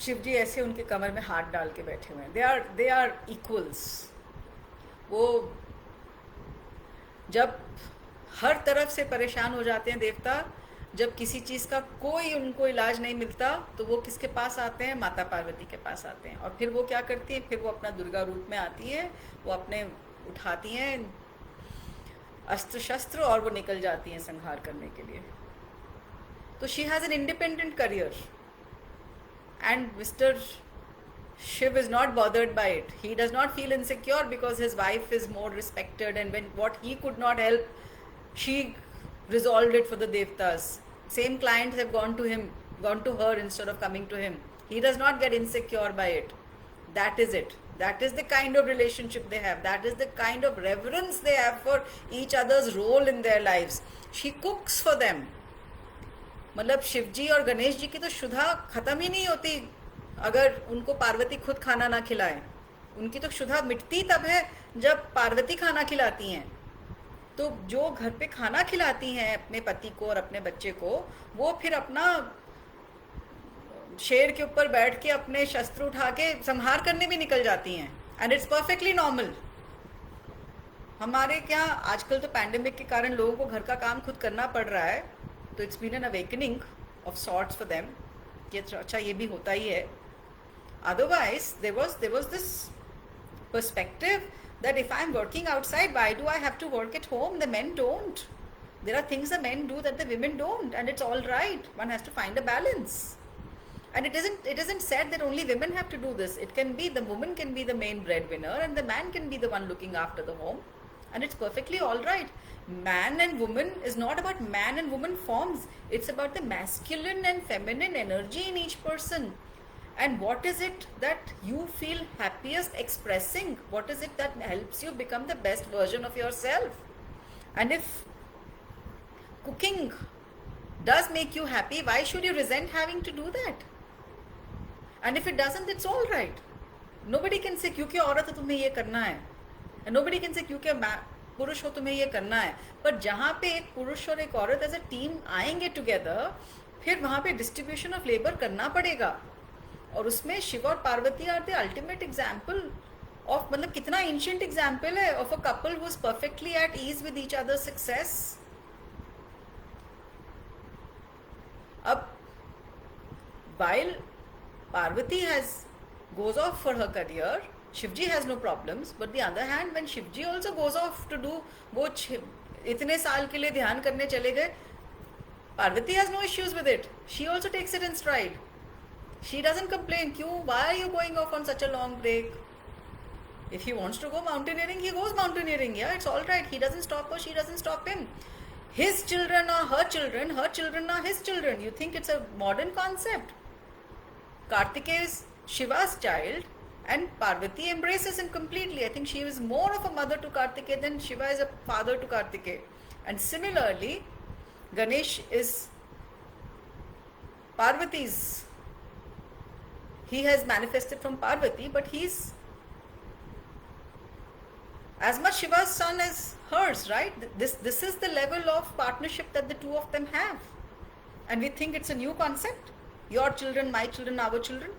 शिव जी ऐसे उनके कमर में हाथ डाल के बैठे हुए हैं. They are equals. वो जब हर तरफ से परेशान हो जाते हैं देवता, जब किसी चीज़ का कोई उनको इलाज नहीं मिलता, तो वो किसके पास आते हैं? माता पार्वती के पास आते हैं. और फिर वो क्या करती हैं? फिर वो अपना दुर्गा रूप में आती हैं, वो अपने उठाती हैं अस्त्र शस्त्र और वो निकल जाती हैं संहार करने के लिए. तो she has an independent career, and mister Shiv is not bothered by it. He does not feel insecure because his wife is more respected, and when what he could not help, she resolved it for the devtas. Same clients have gone to her instead of coming to him. He does not get insecure by it. That is it. That is the kind of relationship they have. That is the kind of reverence they have for each other's role in their lives. She cooks for them. मतलब शिव जी और गणेश जी की तो क्षुधा खत्म ही नहीं होती अगर उनको पार्वती खुद खाना ना खिलाए. उनकी तो क्षुधा मिटती तब है जब पार्वती खाना खिलाती हैं. तो जो घर पे खाना खिलाती हैं अपने पति को और अपने बच्चे को, वो फिर अपना शेर के ऊपर बैठ के अपने शस्त्र उठा के संहार करने भी निकल जाती हैं, एंड इट्स परफेक्टली नॉर्मल. हमारे क्या आजकल तो पैंडेमिक के कारण लोगों को घर का काम खुद करना पड़ रहा है, तो it's been an awakening of sorts for them कि अच्छा ये भी होता ही है. Otherwise, there was this perspective that if I'm working outside, why do I have to work at home? The men don't. There are things the men do that the women don't, and it's all right. One has to find a balance. And it isn't said that only women have to do this. It can be the woman can be the main breadwinner, and the man can be the one looking after the home, and it's perfectly all right. Man and woman is not about man and woman forms. It's about the masculine and feminine energy in each person. And what is it that you feel happiest expressing? What is it that helps you become the best version of yourself? And if cooking does make you happy, why should you resent having to do that? And if it doesn't, it's all right. Nobody can say क्योंकि औरत हो तुम्हें ये करना है, and nobody can say क्योंकि पुरुष हो तुम्हें ये करना है. पर जहाँ पे एक पुरुष और एक औरत एज अ टीम आएंगे टुगेदर, फिर वहाँ पे डिस्ट्रीब्यूशन ऑफ लेबर करना पड़ेगा. और उसमें शिव और Parvati are the ultimate example of, मतलब कितना एंशिएंट एग्जाम्पल है of a couple who is perfectly at ease with each other success. अब while Parvati goes off for her career, Shivji has no problems, but the other hand, when Shivji also goes off to do, वो इतने साल के लिए ध्यान करने चले गए, Parvati has no issues with it. She also takes it in stride. She doesn't complain. Why are you going off on such a long break? If he wants to go mountaineering, he goes mountaineering. Yeah, it's all right. He doesn't stop her, she doesn't stop him. His children are her children are his children. You think it's a modern concept? Kartikeya is Shiva's child, and Parvati embraces him completely. I think she is more of a mother to Kartikeya than Shiva is a father to Kartikeya. And similarly, Ganesh is Parvati's. He has manifested from Parvati, but he's as much Shiva's son as hers, right? This is the level of partnership that the two of them have. And we think it's a new concept. Your children, my children, our children.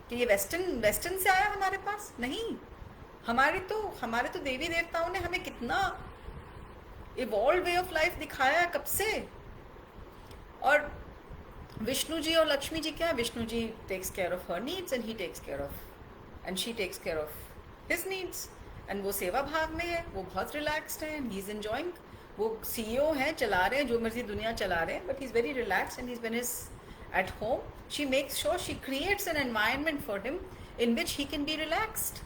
कि ये western से आया हमारे पास? नहीं. हमारे तो देवी देवताओं ने हमें कितना इवॉल्व वे ऑफ लाइफ दिखाया है कब से. और विष्णु जी और लक्ष्मी जी क्या? Vishnu ji takes care of her needs, and he takes care of, and she takes care of his needs. And वो सेवा भाव में है, वो बहुत रिलैक्स्ड है एंड ही इज एंजॉइंग। वो सीईओ हैं, चला रहे हैं, जो मर्जी दुनिया चला रहे हैं, but he is very relax and he is when is at home she makes sure she creates an environment for him in which he can be relaxed.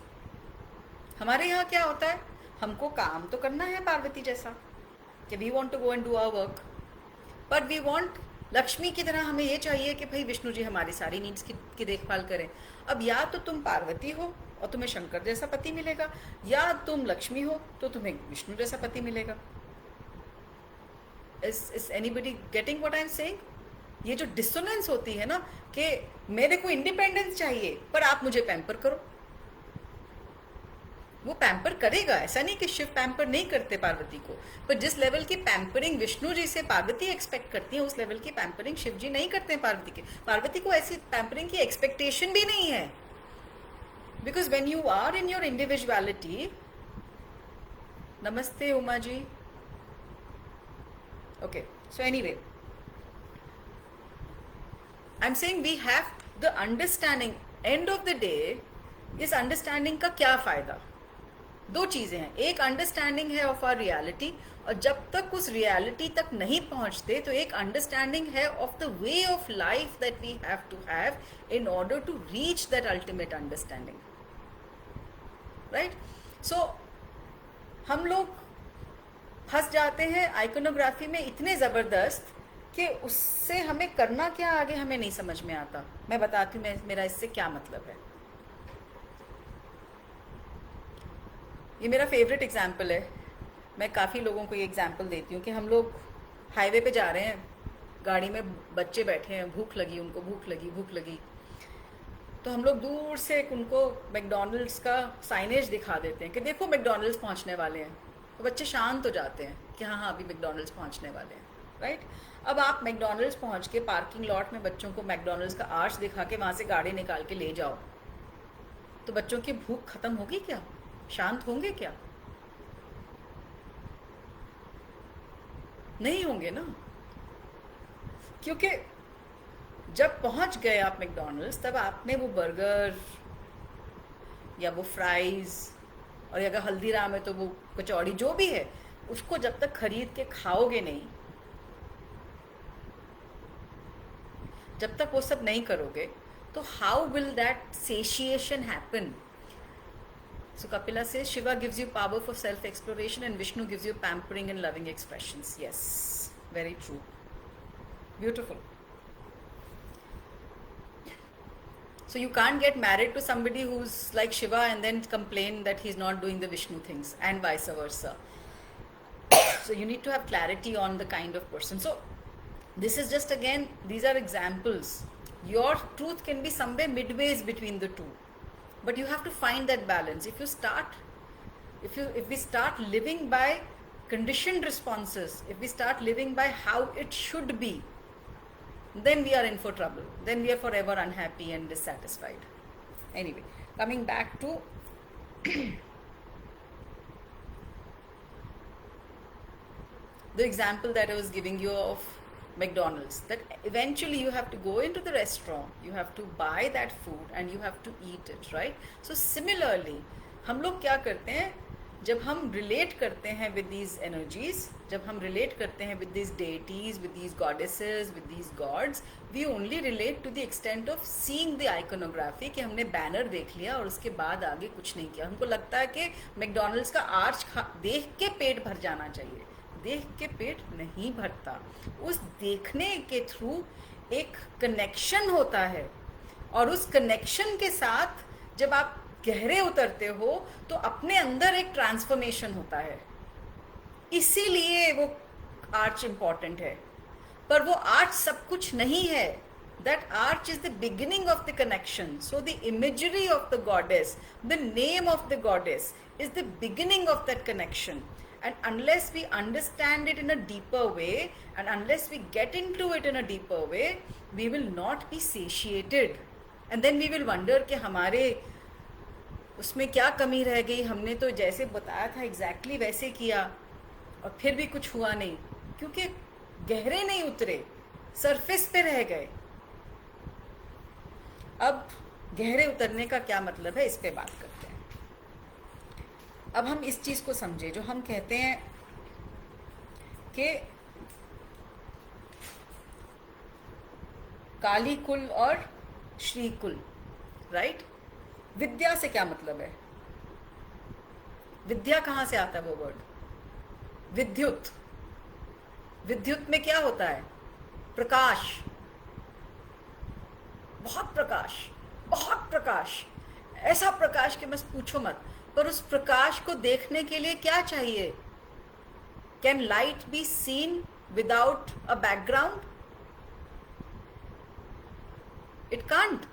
हमारे यहाँ क्या होता है, हमको काम तो करना है पार्वती जैसा कि we want to go and do our work, but we want Lakshmi की तरह हमें ये चाहिए कि भाई विष्णु जी हमारी सारी नीड्स की देखभाल करें। अब या तो तुम पार्वती हो और तुम्हें शंकर जैसा पति मिलेगा, या तुम लक्ष्मी हो तो तुम्हें विष्णु जैसा पति मिलेगा। Is anybody getting what I am saying? ये जो डिसोनेंस होती है ना कि मेरे को इंडिपेंडेंस चाहिए पर आप मुझे पैम्पर करो, वो पैम्पर करेगा। ऐसा नहीं कि शिव पैम्पर नहीं करते पार्वती को, पर जिस लेवल की पैम्परिंग विष्णु जी से पार्वती एक्सपेक्ट करती है उस लेवल की पैम्परिंग शिव जी नहीं करते हैं पार्वती के। पार्वती को ऐसी पैम्परिंग की एक्सपेक्टेशन भी नहीं है, because when you are in your individuality. नमस्ते Uma ji. Okay, so anyway I am saying we have the understanding. End of the day इस अंडरस्टैंडिंग का क्या फायदा? दो चीजें हैं, एक अंडरस्टैंडिंग है ऑफ आवर रियलिटी, और जब तक उस रियलिटी तक नहीं पहुंचते तो एक अंडरस्टैंडिंग है of the way of life that we have to have in order to reach that ultimate understanding, right? So हम लोग फंस जाते हैं आइकोनोग्राफी में इतने जबरदस्त कि उससे हमें करना क्या आगे हमें नहीं समझ में आता। मैं बताती हूँ मेरा इससे क्या मतलब है। ये मेरा फेवरेट एग्जाम्पल है, मैं काफ़ी लोगों को ये एग्जाम्पल देती हूँ कि हम लोग हाईवे पे जा रहे हैं, गाड़ी में बच्चे बैठे हैं, भूख लगी उनको, भूख लगी, तो हम लोग दूर से उनको मैकडॉनल्ड्स का साइनेज दिखा देते हैं कि देखो मैकडॉनल्ड्स पहुँचने वाले हैं, तो बच्चे शांत हो जाते हैं कि हाँ हाँ अभी मैकडॉनल्ड्स पहुँचने वाले हैं, राइट? अब आप मैकडॉनल्ड्स पहुँच के पार्किंग लॉट में बच्चों को मैकडॉनल्ड्स का आर्च दिखा के वहाँ से गाड़ी निकाल के ले जाओ, तो बच्चों की भूख खत्म होगी क्या? शांत होंगे क्या? नहीं होंगे ना, क्योंकि जब पहुंच गए आप मैकडॉनल्ड्स तब आपने वो बर्गर या वो फ्राइज, और अगर हल्दीराम है तो वो कचौड़ी, जो भी है, उसको जब तक खरीद के खाओगे नहीं, जब तक वो सब नहीं करोगे, तो how will that satiation happen? So Kapila says Shiva gives you power for self-exploration and Vishnu gives you pampering and loving expressions. Yes, very true. Beautiful. So you can't get married to somebody who's like Shiva and then complain that he's not doing the Vishnu things, and vice versa. So you need to have clarity on the kind of person. So this is just, again, these are examples. Your truth can be somewhere midways between the two. But you have to find that balance. If we start living by conditioned responses, if we start living by how it should be, then we are in for trouble. Then we are forever unhappy and dissatisfied. Anyway, coming back to the example that I was giving you of McDonald's, that eventually you have to go into the restaurant, you have to buy that food and you have to eat it, right? So similarly, हम लोग क्या करते हैं, जब हम relate करते हैं with these energies, जब हम relate करते हैं with these deities, with these goddesses, with these gods, we only relate to the extent of seeing the iconography, कि हमने बैनर देख लिया और उसके बाद आगे कुछ नहीं किया। हमको लगता है कि मैकडॉनल्ड्स का आर्च देख के पेट भर जाना चाहिए, देख के पेट नहीं भरता। उस देखने के थ्रू एक कनेक्शन होता है, और उस कनेक्शन के साथ जब आप गहरे उतरते हो तो अपने अंदर एक ट्रांसफॉर्मेशन होता है। इसीलिए वो आर्च इम्पॉर्टेंट है, पर वो आर्च सब कुछ नहीं है। That arch is the beginning of the connection. So the imagery of the goddess, the name of the goddess is the beginning of that connection. And unless we understand it in a deeper way, and unless we get into it in a deeper way, we will not be satiated. And then we will wonder कि हमारे उसमें क्या कमी रह गई, हमने तो जैसे बताया था एग्जैक्टली वैसे किया और फिर भी कुछ हुआ नहीं, क्योंकि गहरे नहीं उतरे, सरफेस पे रह गए। अब गहरे उतरने का क्या मतलब है, इस पे बात करते हैं। अब हम इस चीज को समझे, जो हम कहते हैं कि काली कुल और श्री कुल, राइट? विद्या से क्या मतलब है? विद्या कहाँ से आता है वो वर्ड? विद्युत। विद्युत में क्या होता है? प्रकाश, बहुत प्रकाश, बहुत प्रकाश, ऐसा प्रकाश कि बस पूछो मत। पर उस प्रकाश को देखने के लिए क्या चाहिए? Can light be seen without a background? It can't.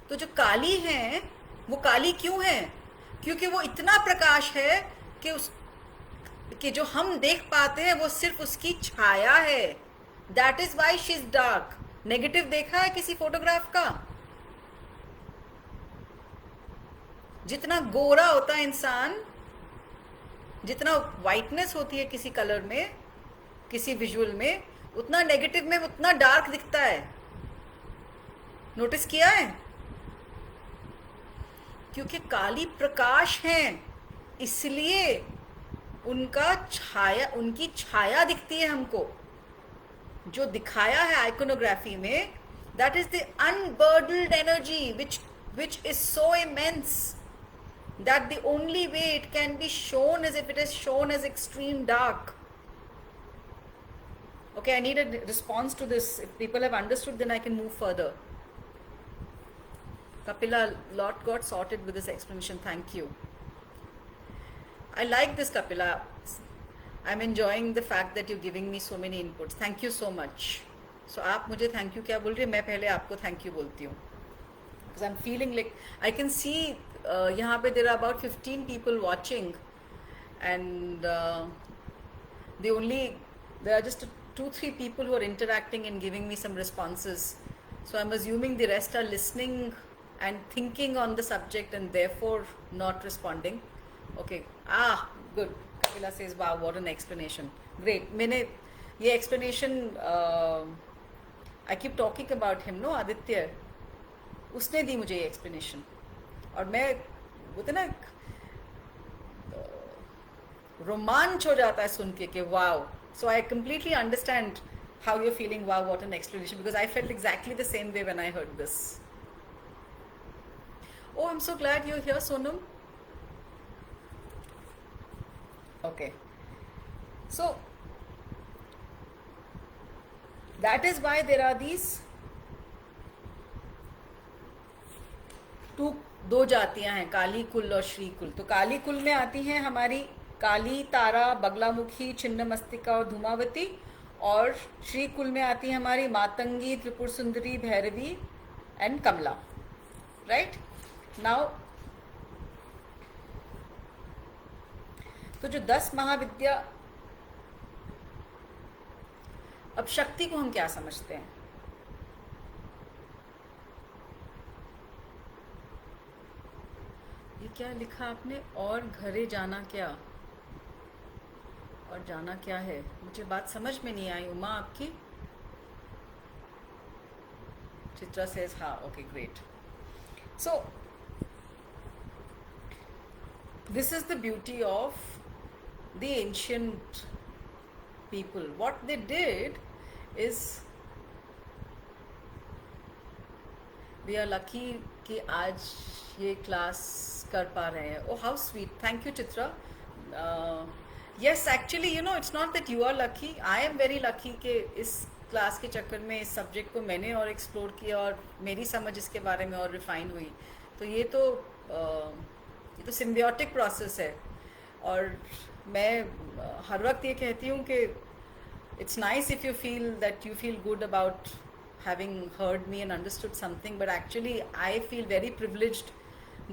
तो जो काली है वो काली क्यों है? क्योंकि वो इतना प्रकाश है कि जो हम देख पाते हैं वो सिर्फ उसकी छाया है। That is why she is dark. Negative देखा है किसी फोटोग्राफ का? जितना गोरा होता है इंसान, जितना वाइटनेस होती है किसी कलर में, किसी विजुअल में, उतना नेगेटिव में उतना डार्क दिखता है। नोटिस किया है? क्योंकि काली प्रकाश हैं, इसलिए उनका छाया, उनकी छाया दिखती है हमको। जो दिखाया है आइकोनोग्राफी में, that is the unbridled energy which is so immense that the only way it can be shown is if it is shown as extreme dark. Okay, I need a response to this. If people have understood, then I can move further. Kapila, lot got sorted with this explanation. Thank you. I like this, Kapila. I'm enjoying the fact that you're giving me so many inputs. Thank you so much. So आप मुझे thank you क्या बोल रही है? मैं पहले आपको thank you बोलती हूँ. Because I'm feeling like I can see यहाँ पे there are about 15 people watching, and there are just 2-3 people who are interacting and giving me some responses. So I'm assuming the rest are listening and thinking on the subject and therefore not responding. Okay. Good. Kapila says, wow, what an explanation. Great. मैंने ये explanation I keep talking about him, no, Aditya, उसने दी मुझे ये explanation, और मैं बोलते ना रोमांच हो जाता है सुन के wow. So I completely understand how you are feeling. Wow, what an explanation, because I felt exactly the same way when I heard this. Oh, I'm so glad you're here, Sonam. Okay. So, that is why there are these दो जातियां हैं, काली कुल और श्री कुल. तो काली कुल में आती हैं हमारी काली, तारा, बगलामुखी, छिन्नमस्तिका और धूमावती, और श्री कुल में आती है हमारी Matangi, Tripura Sundari, Bhairavi and Kamala. Right now, तो जो 10 महाविद्या, अब शक्ति को हम क्या समझते हैं? ये क्या लिखा आपने? और घरे जाना क्या? और जाना क्या है? मुझे बात समझ में नहीं आई. उमा आपकी? चित्रा सेज हाँ. Okay, great. So this is the beauty of the ancient people. What they did is, we are lucky कि आज ये क्लास कर पा रहे हैं. Oh, how sweet. Thank you, Chitra. Yes, actually, you know, it's not that you are lucky. I am very lucky कि इस class के चक्कर में इस सब्जेक्ट को मैंने और एक्सप्लोर किया और मेरी समझ इसके बारे में और रिफाइन हुई. तो ये तो सिम्बियोटिक प्रोसेस है. और मैं हर वक्त ये कहती हूँ कि it's nice if you feel that you feel good about having heard me and understood something, but actually I feel very privileged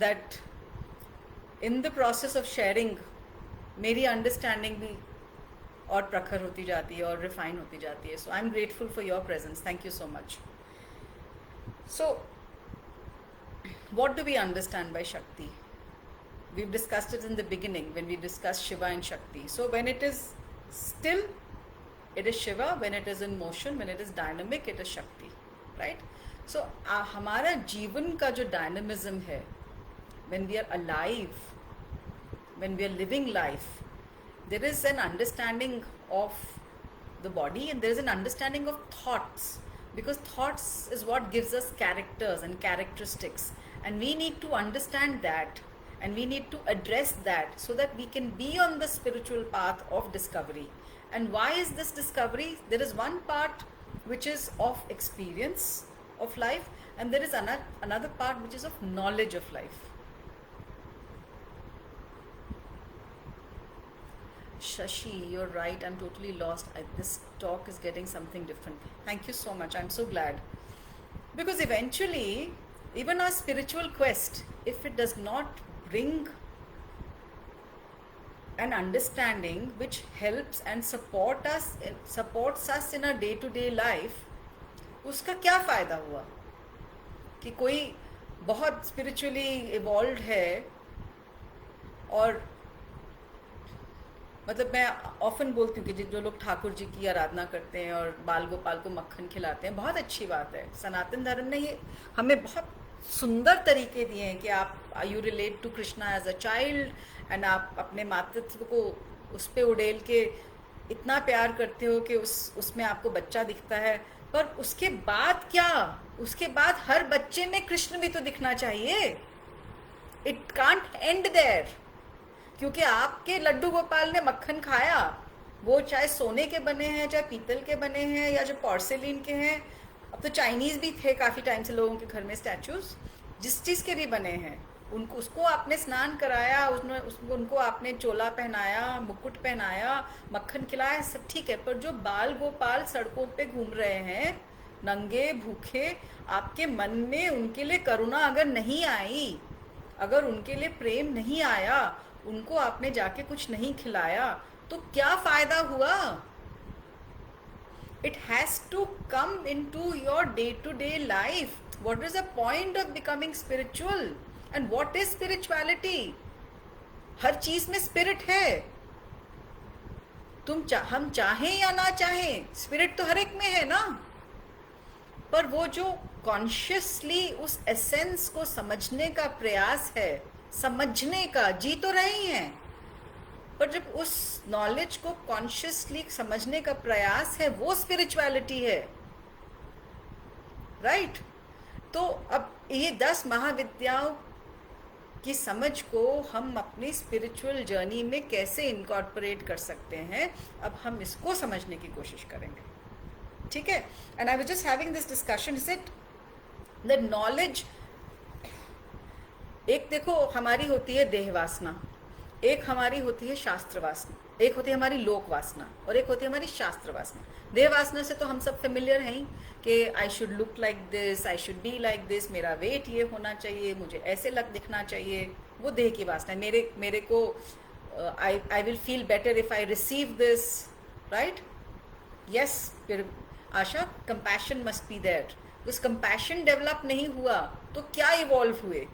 that in the process of sharing मेरी understanding भी और प्रखर होती जाती है और refine होती जाती है. So I'm grateful for your presence. Thank you so much. So what do we understand by Shakti? We've discussed it in the beginning when we discussed Shiva and Shakti. So when it is still, it is Shiva. When it is in motion, when it is dynamic, it is Shakti. Right? So हमारा जीवन का जो dynamism है, when we are alive, when we are living life, there is an understanding of the body and there is an understanding of thoughts, because thoughts is what gives us characters and characteristics, and we need to understand that and we need to address that so that we can be on the spiritual path of discovery. And why is this discovery? There is one part which is of experience of life, and there is another part which is of knowledge of life. Shashi, you're right, I'm totally lost. This talk is getting something different. Thank you so much, I'm so glad. Because eventually, even our spiritual quest, if it does not bring an understanding which helps and supports us in our day-to-day life, उसका क्या फ़ायदा हुआ? कि कोई बहुत spiritually evolve है और मतलब मैं ऑफन बोलती हूँ कि जो लोग ठाकुर जी की आराधना करते हैं और बाल गोपाल को मक्खन खिलाते हैं, बहुत अच्छी बात है. सनातन धर्म ने ये हमें बहुत सुंदर तरीके दिए हैं कि आप you relate to Krishna as a child and आप अपने मातृत्व को उस पर उड़ेल के इतना प्यार करते हो कि उसमें आपको बच्चा दिखता है. पर उसके बाद क्या? उसके बाद हर बच्चे में कृष्ण भी तो दिखना चाहिए. It can't end there. क्योंकि आपके लड्डू गोपाल ने मक्खन खाया, वो चाहे सोने के बने हैं, चाहे पीतल के बने हैं, या जो पोर्सिलिन के हैं. अब तो चाइनीज भी थे काफ़ी टाइम से लोगों के घर में स्टैचूज, जिस चीज़ के भी बने हैं, उसको आपने स्नान कराया, उनको आपने चोला पहनाया, मुकुट पहनाया, मक्खन खिलाया, सब ठीक है. पर जो बाल गोपाल सड़कों पे घूम रहे हैं नंगे भूखे, आपके मन में उनके लिए करुणा अगर नहीं आई, अगर उनके लिए प्रेम नहीं आया, उनको आपने जाके कुछ नहीं खिलाया, तो क्या फायदा हुआ? It has to come into your day-to-day life. What is the point of becoming spiritual? And what is spirituality? हर चीज में स्पिरिट है. हम चाहें या ना चाहें, स्पिरिट तो हर एक में है ना. पर वो जो कॉन्शियसली उस एसेंस को समझने का प्रयास है, समझने का, जी तो रहे हैं, पर जब उस नॉलेज को कॉन्शियसली समझने का प्रयास है, वो स्पिरिचुअलिटी है. राइट? तो अब ये 10 महाविद्याओं की समझ को हम अपनी स्पिरिचुअल जर्नी में कैसे इनकॉर्पोरेट कर सकते हैं, अब हम इसको समझने की कोशिश करेंगे. ठीक है? And I was just having this discussion, is it the knowledge. एक देखो, हमारी होती है देह वासना, एक हमारी होती है शास्त्र वासना, एक होती है हमारी लोक वासना, और एक होती है हमारी शास्त्र वासना. देह वासना से तो हम सब फेमिलियर हैं कि I should look like this, I should be like this, मेरा वेट ये होना चाहिए, मुझे ऐसे दिखना चाहिए. वो देह की वासना है. मेरे को I will feel better if I receive this. Right? Yes. फिर आशा, कंपैशन मस्ट बी देयर. उस कंपैशन डेवलप नहीं हुआ तो क्या इवॉल्व हुए?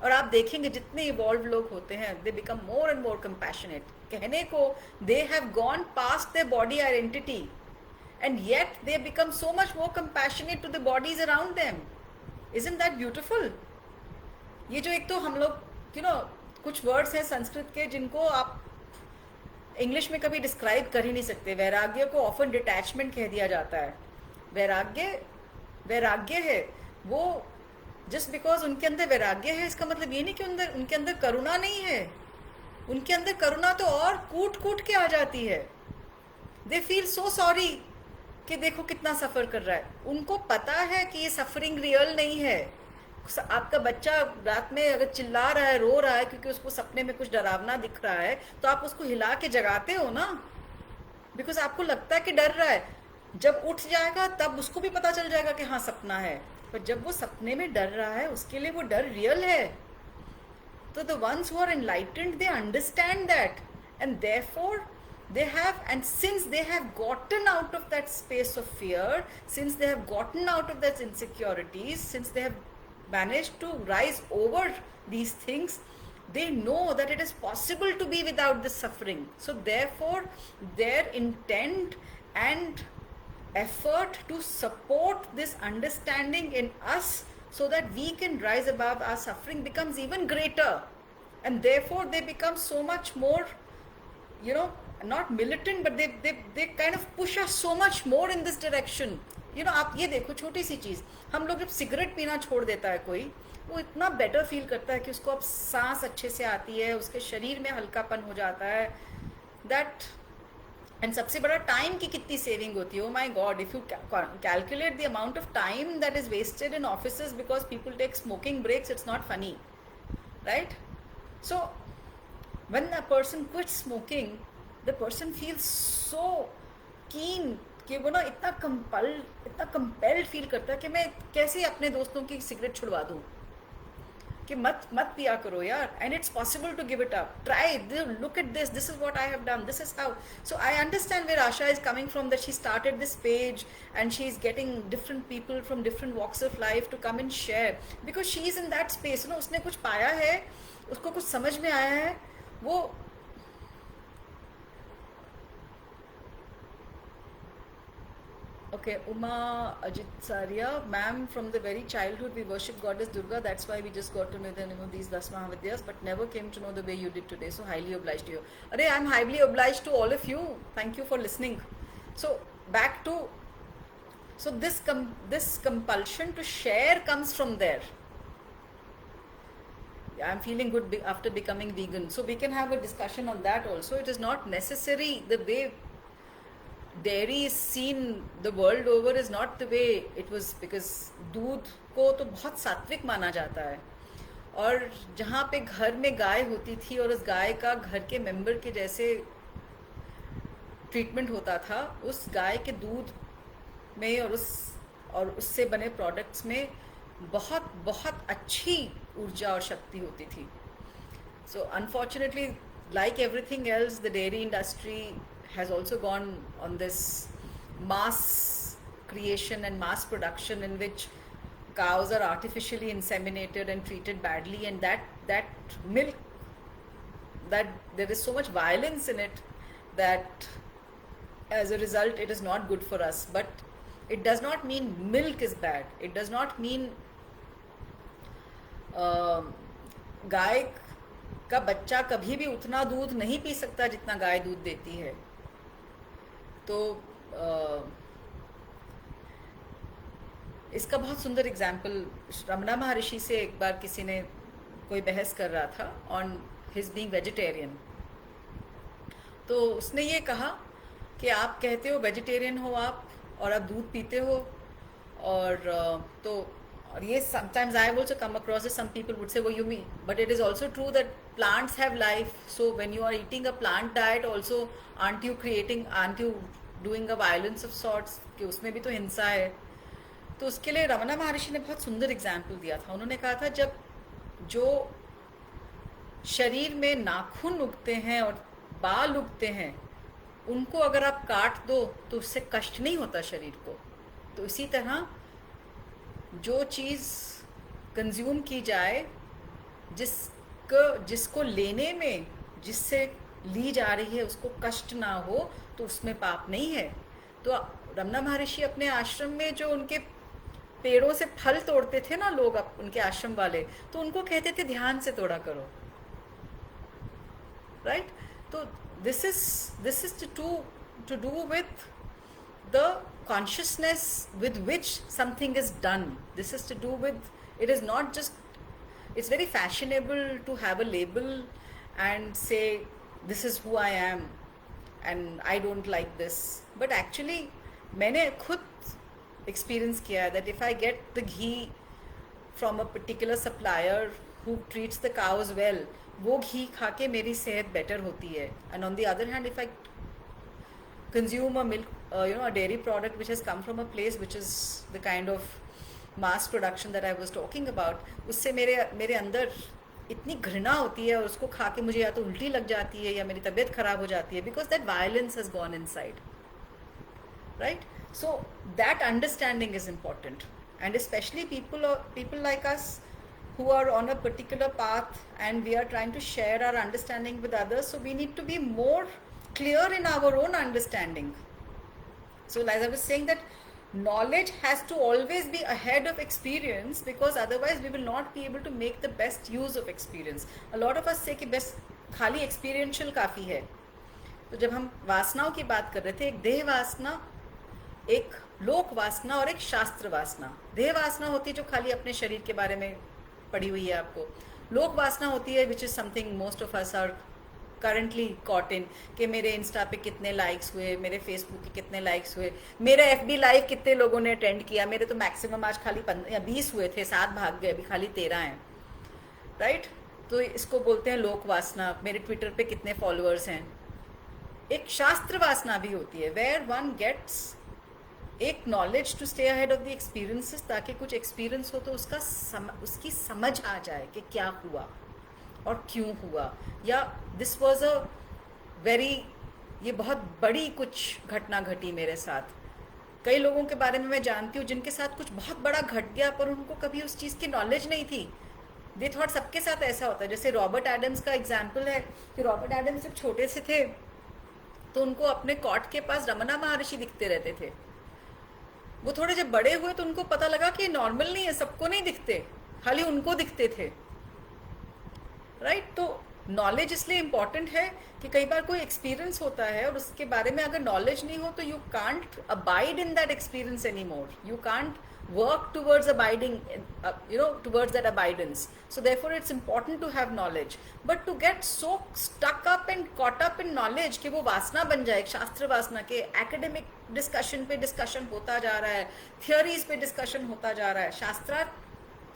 और आप देखेंगे जितने इवॉल्व लोग होते हैं, they become more and more compassionate. कहने को they have gone past their body identity and yet they become so much more compassionate to the bodies around them. Isn't that beautiful? ये जो एक तो हम लोग कुछ वर्ड्स हैं संस्कृत के जिनको आप इंग्लिश में कभी डिस्क्राइब कर ही नहीं सकते. वैराग्य को ऑफन डिटैचमेंट कह दिया जाता है. वैराग्य है वो. जस्ट बिकॉज उनके अंदर वैराग्य है, इसका मतलब ये नहीं कि उनके अंदर करुणा नहीं है. उनके अंदर करुणा तो और कूट के आ जाती है. दे फील सो सॉरी कि देखो कितना सफ़र कर रहा है. उनको पता है कि ये सफरिंग रियल नहीं है. आपका बच्चा रात में अगर चिल्ला रहा है, रो रहा है क्योंकि उसको सपने में कुछ डरावना दिख रहा है, तो आप उसको हिला के जगाते हो ना, बिकॉज आपको लगता है कि डर रहा है. जब उठ जाएगा तब उसको भी पता चल जाएगा कि हाँ सपना है. पर जब वो सपने में डर रहा है, उसके लिए वो डर रियल है. तो the ones who are enlightened, they understand that, and therefore they have, and since they have gotten out of that space of fear, since they have gotten out of that insecurities, since they have managed to rise over these things, they know that it is possible to be without this suffering. So therefore their intent and effort to support this understanding in us so that we can rise above our suffering becomes even greater. and therefore they become so much more, you know, not militant, but they kind of push us so much more in this direction. You know, आप ये देखो छोटी सी चीज़, हम लोग जब cigarette पीना छोड़ देता है कोई, वो इतना बेटर फील करता है कि उसको अब सांस अच्छे से आती है, उसके शरीर में हल्कापन हो जाता है, दैट। एंड सबसे बड़ा टाइम की कितनी सेविंग होती है, oh my god, if you calculate the amount of time that is wasted in offices because people take smoking breaks, it's not funny, right? So when a person quits smoking, the person feels so keen कि वो ना इतना compelled feel करता है कि मैं कैसे अपने दोस्तों की सिगरेट छुड़वा दूँ, कि मत पिया करो यार, and it's possible to give it up, try, look at this is what I have done, this is how. So I understand where Asha is coming from, that she started this page and she is getting different people from different walks of life to come and share, because she is in that space, no, उसने कुछ पाया है, उसको कुछ समझ में आया है, वो okay, Uma Ajit Saria, ma'am, from the very childhood we worship goddess Durga, that's why we just got to know the name of these 10 Mahavidyas, but never came to know the way you did today, so highly obliged to you. Arey, I'm highly obliged to all of you, thank you for listening. So back to, so this compulsion to share comes from there. I'm feeling good after becoming vegan, so we can have a discussion on that also. It is not necessary, the way dairy is seen the world over is not the way it was, because दूध को तो बहुत सात्विक माना जाता है, और जहाँ पे घर में गाय होती थी और उस गाय का घर के मेंबर के जैसे ट्रीटमेंट होता था, उस गाय के दूध में और उससे बने प्रोडक्ट्स में बहुत बहुत अच्छी ऊर्जा और शक्ति होती थी. So unfortunately, like everything else, the dairy industry has also gone on this mass creation and mass production in which cows are artificially inseminated and treated badly, and that milk, that there is so much violence in it that as a result it is not good for us. But it does not mean milk is bad. It does not mean गाय का बच्चा कभी भी उतना दूध नहीं P सकता जितना गाय दूध देती है. तो इसका बहुत सुंदर एग्जाम्पल रमना महर्षि से एक बार किसी ने कोई बहस कर रहा था ऑन हिज बीइंग वेजिटेरियन. तो उसने ये कहा कि आप कहते हो वेजिटेरियन हो आप, और आप दूध पीते हो, और ये sometimes I have also come across that some people would say, well, you mean, but it is also true that plants have life. So when you are eating a plant diet also, aren't you doing a violence of sorts, कि उसमें भी तो हिंसा है. तो उसके लिए रमना महर्षि ने बहुत सुंदर एग्जाम्पल दिया था. उन्होंने कहा था, जब जो शरीर में नाखून उगते हैं और बाल उगते हैं, उनको अगर आप काट दो तो उससे कष्ट नहीं होता शरीर को. तो इसी तरह जो चीज़ कंज्यूम की जाए, जिसको लेने में, जिससे ली जा रही है, उसको कष्ट ना हो, तो उसमें पाप नहीं है. तो रमना महर्षि अपने आश्रम में जो उनके पेड़ों से फल तोड़ते थे ना लोग, उनके आश्रम वाले, तो उनको कहते थे ध्यान से तोड़ा करो, राइट? तो this is to do with the consciousness with which something is done. This is to do with, it is not just, it's very fashionable to have a label and say this is who I am and I don't like this, but actually मैंने खुद experience किया है that if I get the ghee from a particular supplier who treats the cows well, वो घी खा के मेरी सेहत better होती है. And on the other hand, if I consume a milk, a dairy product which has come from a place which is the kind of mass production that I was talking about, उससे मेरे अंदर इतनी घृणा होती है और उसको खा के मुझे या तो उल्टी लग जाती है या मेरी तबीयत खराब हो जाती है, because that violence has gone inside, right? So that understanding is important, and especially people like us who are on a particular path and we are trying to share our understanding with others, so we need to be more clear in our own understanding. So as I was saying, that knowledge has to always be ahead of experience, because otherwise we will not be able to make the best use of experience. A lot of us say कि बस खाली experiential काफ़ी है. तो जब हम वासनाओं की बात कर रहे थे, एक देह वासना, एक लोक वासना और एक शास्त्र वासना. देह वासना होती है जो खाली अपने शरीर के बारे में पड़ी हुई है आपको. लोक वासना होती है which is something most of us are currently caught in, कि मेरे इंस्टा पे कितने लाइक्स हुए, मेरे फेसबुक के कितने लाइक्स हुए, मेरे एफबी लाइव कितने लोगों ने अटेंड किया. मेरे तो मैक्सिमम आज खाली 15 या 20 हुए थे, 7 भाग गए, अभी खाली 13 हैं. राइट? तो इसको बोलते हैं लोक वासना. मेरे ट्विटर पे कितने फॉलोअर्स हैं. एक शास्त्र वासना भी होती है, वेयर वन गेट्स एक knowledge to stay ahead of the experiences, ताकि कुछ एक्सपीरियंस हो तो उसकी समझ आ जाए कि क्या हुआ और क्यों हुआ, या दिस वॉज अ वेरी, ये बहुत बड़ी कुछ घटना घटी मेरे साथ. कई लोगों के बारे में मैं जानती हूँ जिनके साथ कुछ बहुत बड़ा घट गया, पर उनको कभी उस चीज़ की नॉलेज नहीं थी. दे थॉट सबके साथ ऐसा होता है. जैसे रॉबर्ट एडम्स का एग्जाम्पल है कि रॉबर्ट एडम्स जब छोटे से थे तो उनको अपने कॉट के पास रमना महर्षि दिखते रहते थे. वो थोड़े जब बड़े हुए तो उनको पता लगा कि नॉर्मल नहीं है, सबको नहीं दिखते, खाली उनको दिखते थे. राइट? तो नॉलेज इसलिए इम्पॉर्टेंट है कि कई बार कोई एक्सपीरियंस होता है और उसके बारे में अगर नॉलेज नहीं हो तो you can't abide in that experience any more. You can't work towards abiding, towards that abidance. So therefore it's important to have knowledge, but to get so stuck up and caught up in knowledge कि वो वासना बन जाए, शास्त्र वासना के academic discussion पे discussion होता जा रहा है, थियोरीज पे डिस्कशन होता जा रहा है.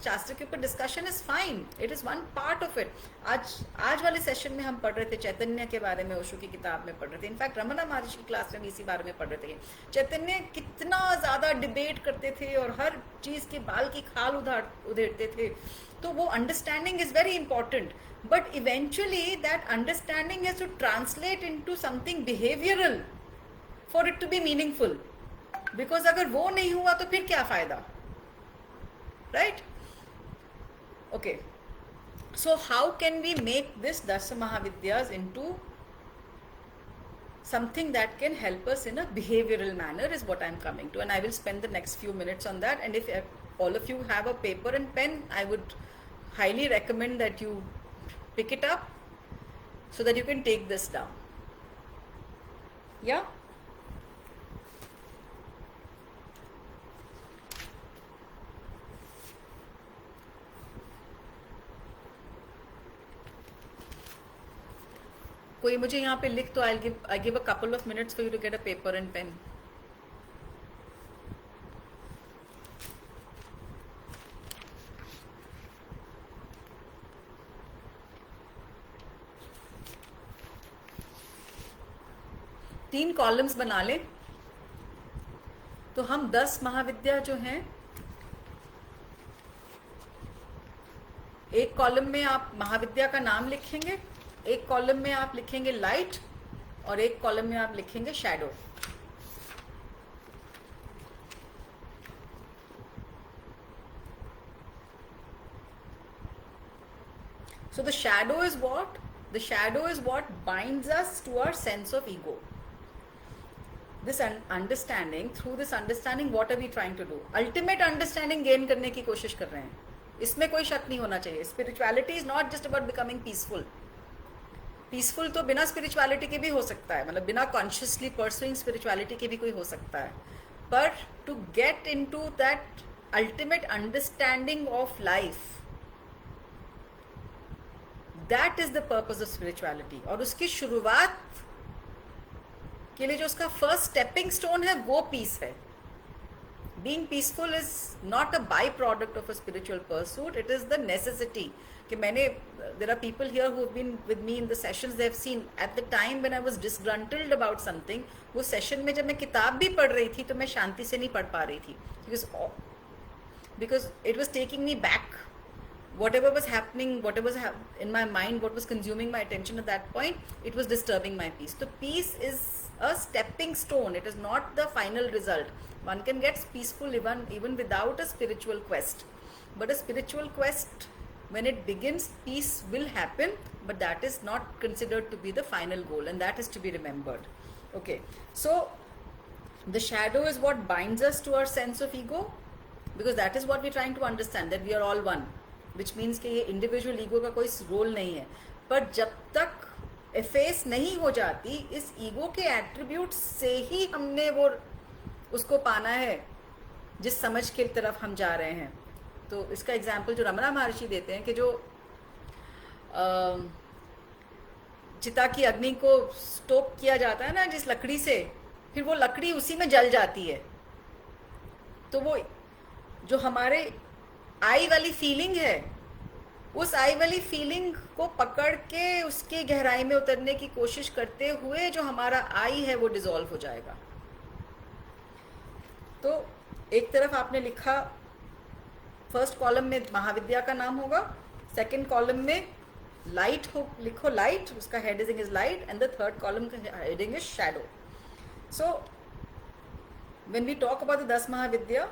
शास्त्र के ऊपर discussion is fine, it is one part of it. आज वाले सेशन में हम पढ़ रहे थे चैतन्य के बारे में, ओशो की किताब में पढ़ रहे थे. इनफैक्ट रमना महर्षि की क्लास में भी इसी बारे में पढ़ रहे थे. चैतन्य कितना ज़्यादा डिबेट करते थे और हर चीज़ के बाल की खाल उधेड़ते थे. तो वो understanding is very important, but eventually that understanding has to translate into something behavioural for it to be meaningful. Because अगर वो नहीं हुआ तो फिर क्या फायदा. Right? Okay, so how can we make this Dasa Mahavidyas into something that can help us in a behavioral manner is what I'm coming to, and I will spend the next few minutes on that. And if all of you have a paper and pen, I would highly recommend that you pick it up so that you can take this down. Yeah? कोई मुझे यहाँ पे लिख तो I give a couple of minutes for you to get a paper and pen. तीन columns बना ले तो हम 10 महाविद्या जो हैं, एक कॉलम में आप महाविद्या का नाम लिखेंगे, एक कॉलम में आप लिखेंगे लाइट और एक कॉलम में आप लिखेंगे shadow. So the shadow is what? The shadow is what binds us to our sense of ego. This understanding, through this understanding, what are we trying to do? Ultimate understanding gain करने की कोशिश कर रहे हैं. इसमें कोई शक नहीं होना चाहिए. Spirituality is not just about becoming peaceful. Peaceful तो बिना स्पिरिचुअलिटी के भी हो सकता है, मतलब बिना कॉन्शियसली परसुइंग स्पिरिचुअलिटी के भी कोई हो सकता है. पर to get into that ultimate understanding of life, that is the purpose of spirituality. और उसकी शुरुआत के लिए जो उसका फर्स्ट स्टेपिंग स्टोन है वो पीस है. Being peaceful is not a by product of a spiritual pursuit, it is the necessity. कि मैंने, there are people here who have been with me in the sessions, they have seen at the time when I was disgruntled about something, वो session में जब मैं किताब भी पढ़ रही थी तो मैं शांति से नहीं पढ़ पा रही थी, because it was taking me back. Whatever was happening, whatever was in my mind, what was consuming my attention at that point, it was disturbing my peace. So peace is a stepping stone, it is not the final result. One can get peaceful even without a spiritual quest, but a spiritual quest, when it begins, peace will happen, but that is not considered to be the final goal, and that is to be remembered. Okay, so The shadow is what binds us to our sense of ego, because that is what we're trying to understand, that we are all one, which means कि ये individual ego का कोई role नहीं है. पर जब तक एफेस नहीं हो जाती इस ईगो के एट्रीब्यूट से ही हमने वो उसको पाना है जिस समझ के तरफ हम जा रहे हैं. तो इसका एग्जाम्पल जो रमना महर्षि देते हैं कि जो चिता की अग्नि को स्टोक किया जाता है ना जिस लकड़ी से, फिर वो लकड़ी उसी में जल जाती है. तो वो जो हमारे आई वाली फीलिंग है, उस आई वाली फीलिंग को पकड़ के उसके गहराई में उतरने की कोशिश करते हुए जो हमारा आई है वो डिसॉल्व हो जाएगा. तो एक तरफ आपने लिखा, फर्स्ट कॉलम में महाविद्या का नाम होगा, सेकंड कॉलम में लाइट हो, लिखो लाइट, उसका heading is light, and the third column का heading is shadow. So when we talk about the 10 Mahavidya,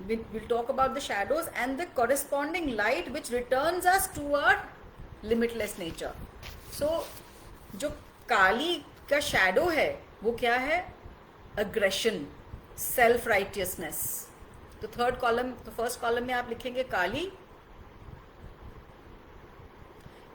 we'll talk about the shadows and the corresponding light which returns us to our limitless nature. So जो काली का shadow है वो क्या है? aggression, self righteousness. तो third column, तो first column में आप लिखेंगे काली.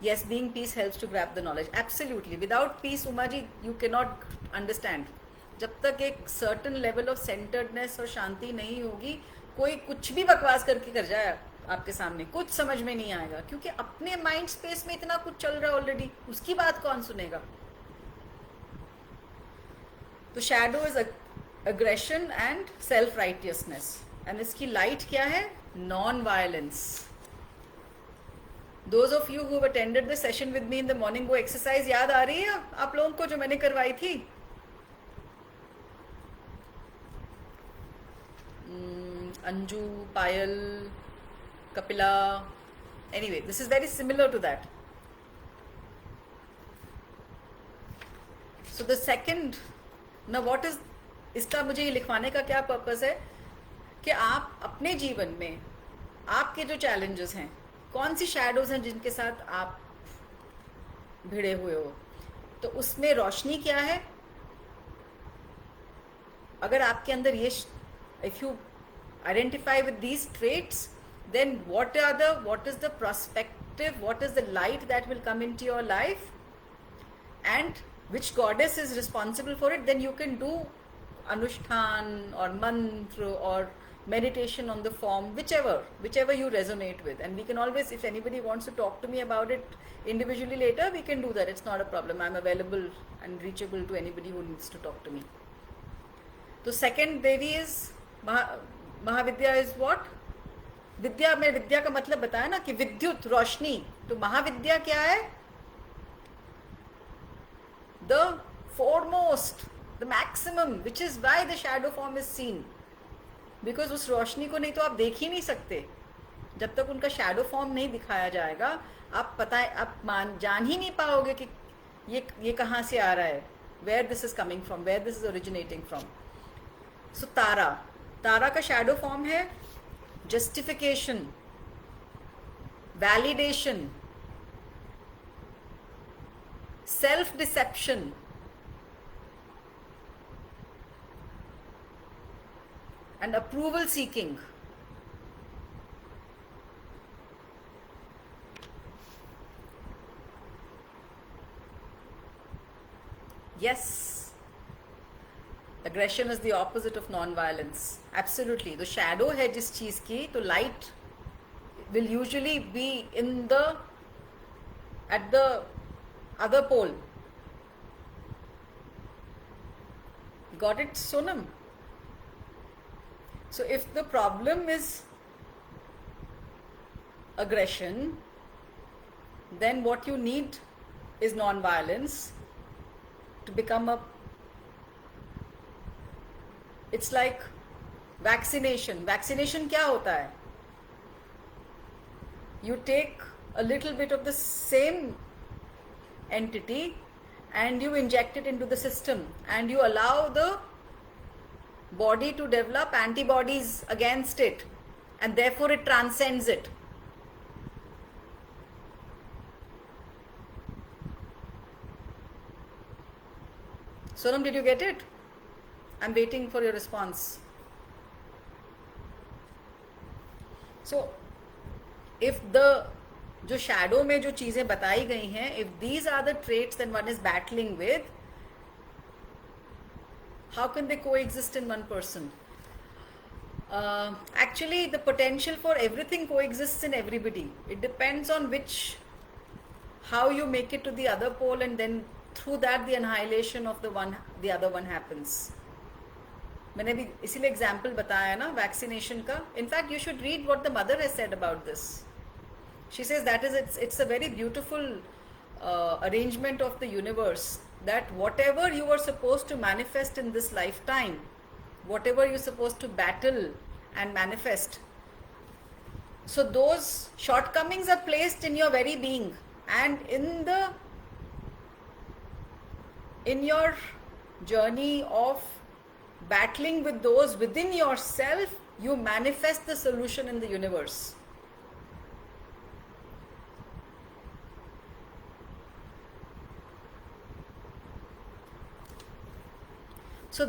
Yes, being peace helps to grab the knowledge. Absolutely. Without peace, Uma ji, you cannot understand. जब तक एक सर्टन लेवल ऑफ सेंटर्डनेस और शांति नहीं होगी, कोई कुछ भी बकवास करके कर जाए आपके सामने, कुछ समझ में नहीं आएगा, क्योंकि अपने माइंड स्पेस में इतना कुछ चल रहा है ऑलरेडी, उसकी बात कौन सुनेगा. तो shadow is aggression and self righteousness, and इसकी लाइट क्या है? Non violence. Those of you who attended the session with me in the morning, वो एक्सरसाइज याद आ रही है आप लोगों को जो मैंने करवाई थी? अंजू, पायल, Kapila, anyway, this is very similar to that. So the second, now what is, इसका मुझे ये लिखवाने का क्या पर्पस है कि आप अपने जीवन में आपके जो चैलेंजेस हैं, कौन सी शैडोज हैं जिनके साथ आप भिड़े हुए हो, तो उसमें रोशनी क्या है. अगर आपके अंदर ये, if you identify with these traits, then what is the perspective, what is the light that will come into your life, and which goddess is responsible for it, then you can do anushtan or mantra or meditation on the form, whichever you resonate with. And we can always, if anybody wants to talk to me about it individually later, we can do that. It's not a problem. I'm available and reachable to anybody who needs to talk to me. So second Devi is Mahavidya is what? विद्या में, विद्या का मतलब बताया ना कि विद्युत, रोशनी. तो महाविद्या क्या है? The foremost, the maximum, which is why the shadow form is seen, because उस रोशनी को नहीं तो आप देख ही नहीं सकते. जब तक उनका शैडो फॉर्म नहीं दिखाया जाएगा, आप जान ही नहीं पाओगे कि ये कहाँ से आ रहा है, where this is coming from, where this is originating from. So Tara का शैडो फॉर्म है justification, validation, self deception, and approval seeking. Yes, aggression is the opposite of non-violence. Absolutely. तो shadow है जिस चीज की, तो light will usually be at the other pole. Got it, Sonam? So if the problem is aggression, then what you need is non-violence to become a, it's like vaccination. Vaccination क्या होता है? You take a little bit of the same entity and you inject it into the system, and you allow the body to develop antibodies against it, and therefore it transcends it. Sonam, did you get it? I am waiting for your response. So if the जो shadow में जो चीजें बताई गई हैं, if these are the traits that one is battling with, how can they coexist in one person? Actually, the potential for everything coexists in everybody. It depends on how you make it to the other pole, and then through that the annihilation of the other one happens. मैंने भी इसीलिए example बताया ना vaccination का. In fact you should read what the mother has said about this. She says that is it's a very beautiful arrangement of the universe, that whatever you are supposed to manifest in this lifetime, whatever you're supposed to battle and manifest, so those shortcomings are placed in your very being, and in your journey of battling with those within yourself, you manifest the solution in the universe. So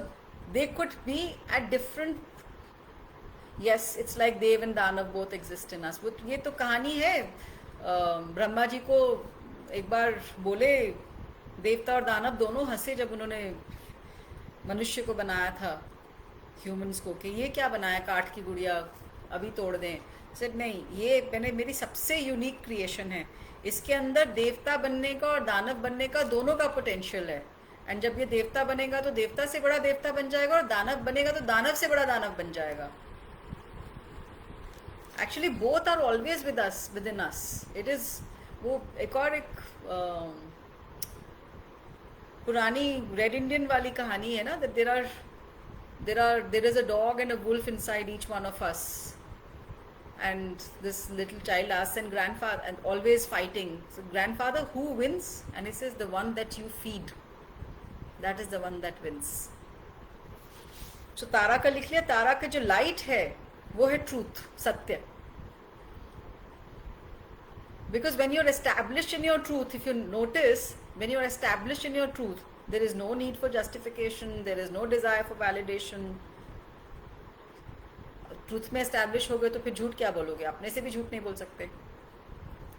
they could be at different. Yes, it's like Dev and Danav both exist in us. ये तो कहानी है. ब्रह्मा जी को एक बार बोले, देवता और दानव दोनों हंसे जब उन्होंने मनुष्य को बनाया था, ह्यूमंस को, कि ये क्या बनाया, काठ की गुड़िया, अभी तोड़ दें. सर नहीं, ये मेरी सबसे यूनिक क्रिएशन है. इसके अंदर देवता बनने का और दानव बनने का दोनों का पोटेंशियल है. एंड जब ये देवता बनेगा तो देवता से बड़ा देवता बन जाएगा, और दानव बनेगा तो दानव से बड़ा दानव बन जाएगा. Actually both are always within us. It is वो एक पुरानी रेड इंडियन वाली कहानी है ना, that there is a dog and a wolf inside each one of us, and this little child asks, and grandfather, and always fighting, so grandfather, who wins? And he says, the one that you feed, that is the one that wins. So तारा का लिख लिया. तारा का जो light है वो है truth, सत्य. Because when you're established in your truth, if you notice, when you're established in your truth, there is no need for justification, there is no desire for validation. Truth में establish हो गए तो फिर झूठ क्या बोलोगे? अपने से भी झूठ नहीं बोल सकते.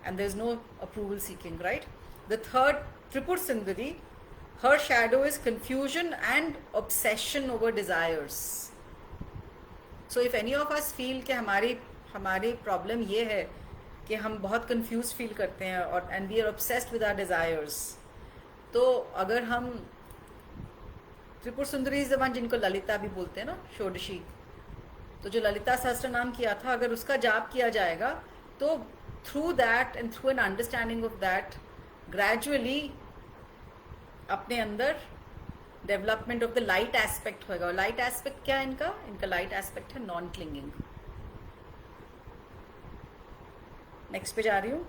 And there is no approval seeking, right? The third, Tripura Sundari, her shadow is confusion and obsession over desires. So if any of us feel कि हमारी प्रॉब्लम ये है कि हम बहुत कंफ्यूज फील करते हैं और and we are obsessed with our desires, तो अगर हम त्रिपुर सुंदरी इज द वन जिनको ललिता भी बोलते हैं ना, षोडशी, तो जो ललिता सहस्त्र नाम किया था, अगर उसका जाप किया जाएगा तो through that and through an understanding of that gradually अपने अंदर development of the light aspect होगा. और लाइट एस्पेक्ट क्या है इनका लाइट एस्पेक्ट है नॉन क्लिंगिंग. नेक्स्ट पे जा रही हूँ.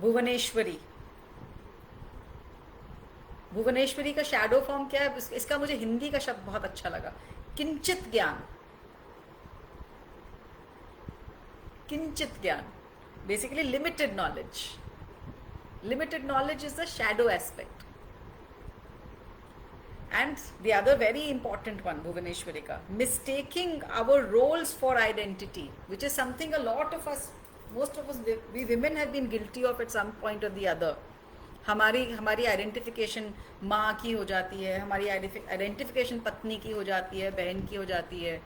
भुवनेश्वरी. भुवनेश्वरी का शैडो फॉर्म क्या है? इसका मुझे हिंदी का शब्द बहुत अच्छा लगा, किंचित ज्ञान. किंचित ज्ञान, basically limited knowledge. Limited knowledge is the shadow aspect. And the other very important one, Bhuvaneshwari ka, mistaking our roles for identity, which is something a lot of us, most of us, we women have been guilty of at some point or the other. हमारी identification माँ की हो जाती है, हमारी identification पत्नी की हो जाती है, बहन की हो जाती है.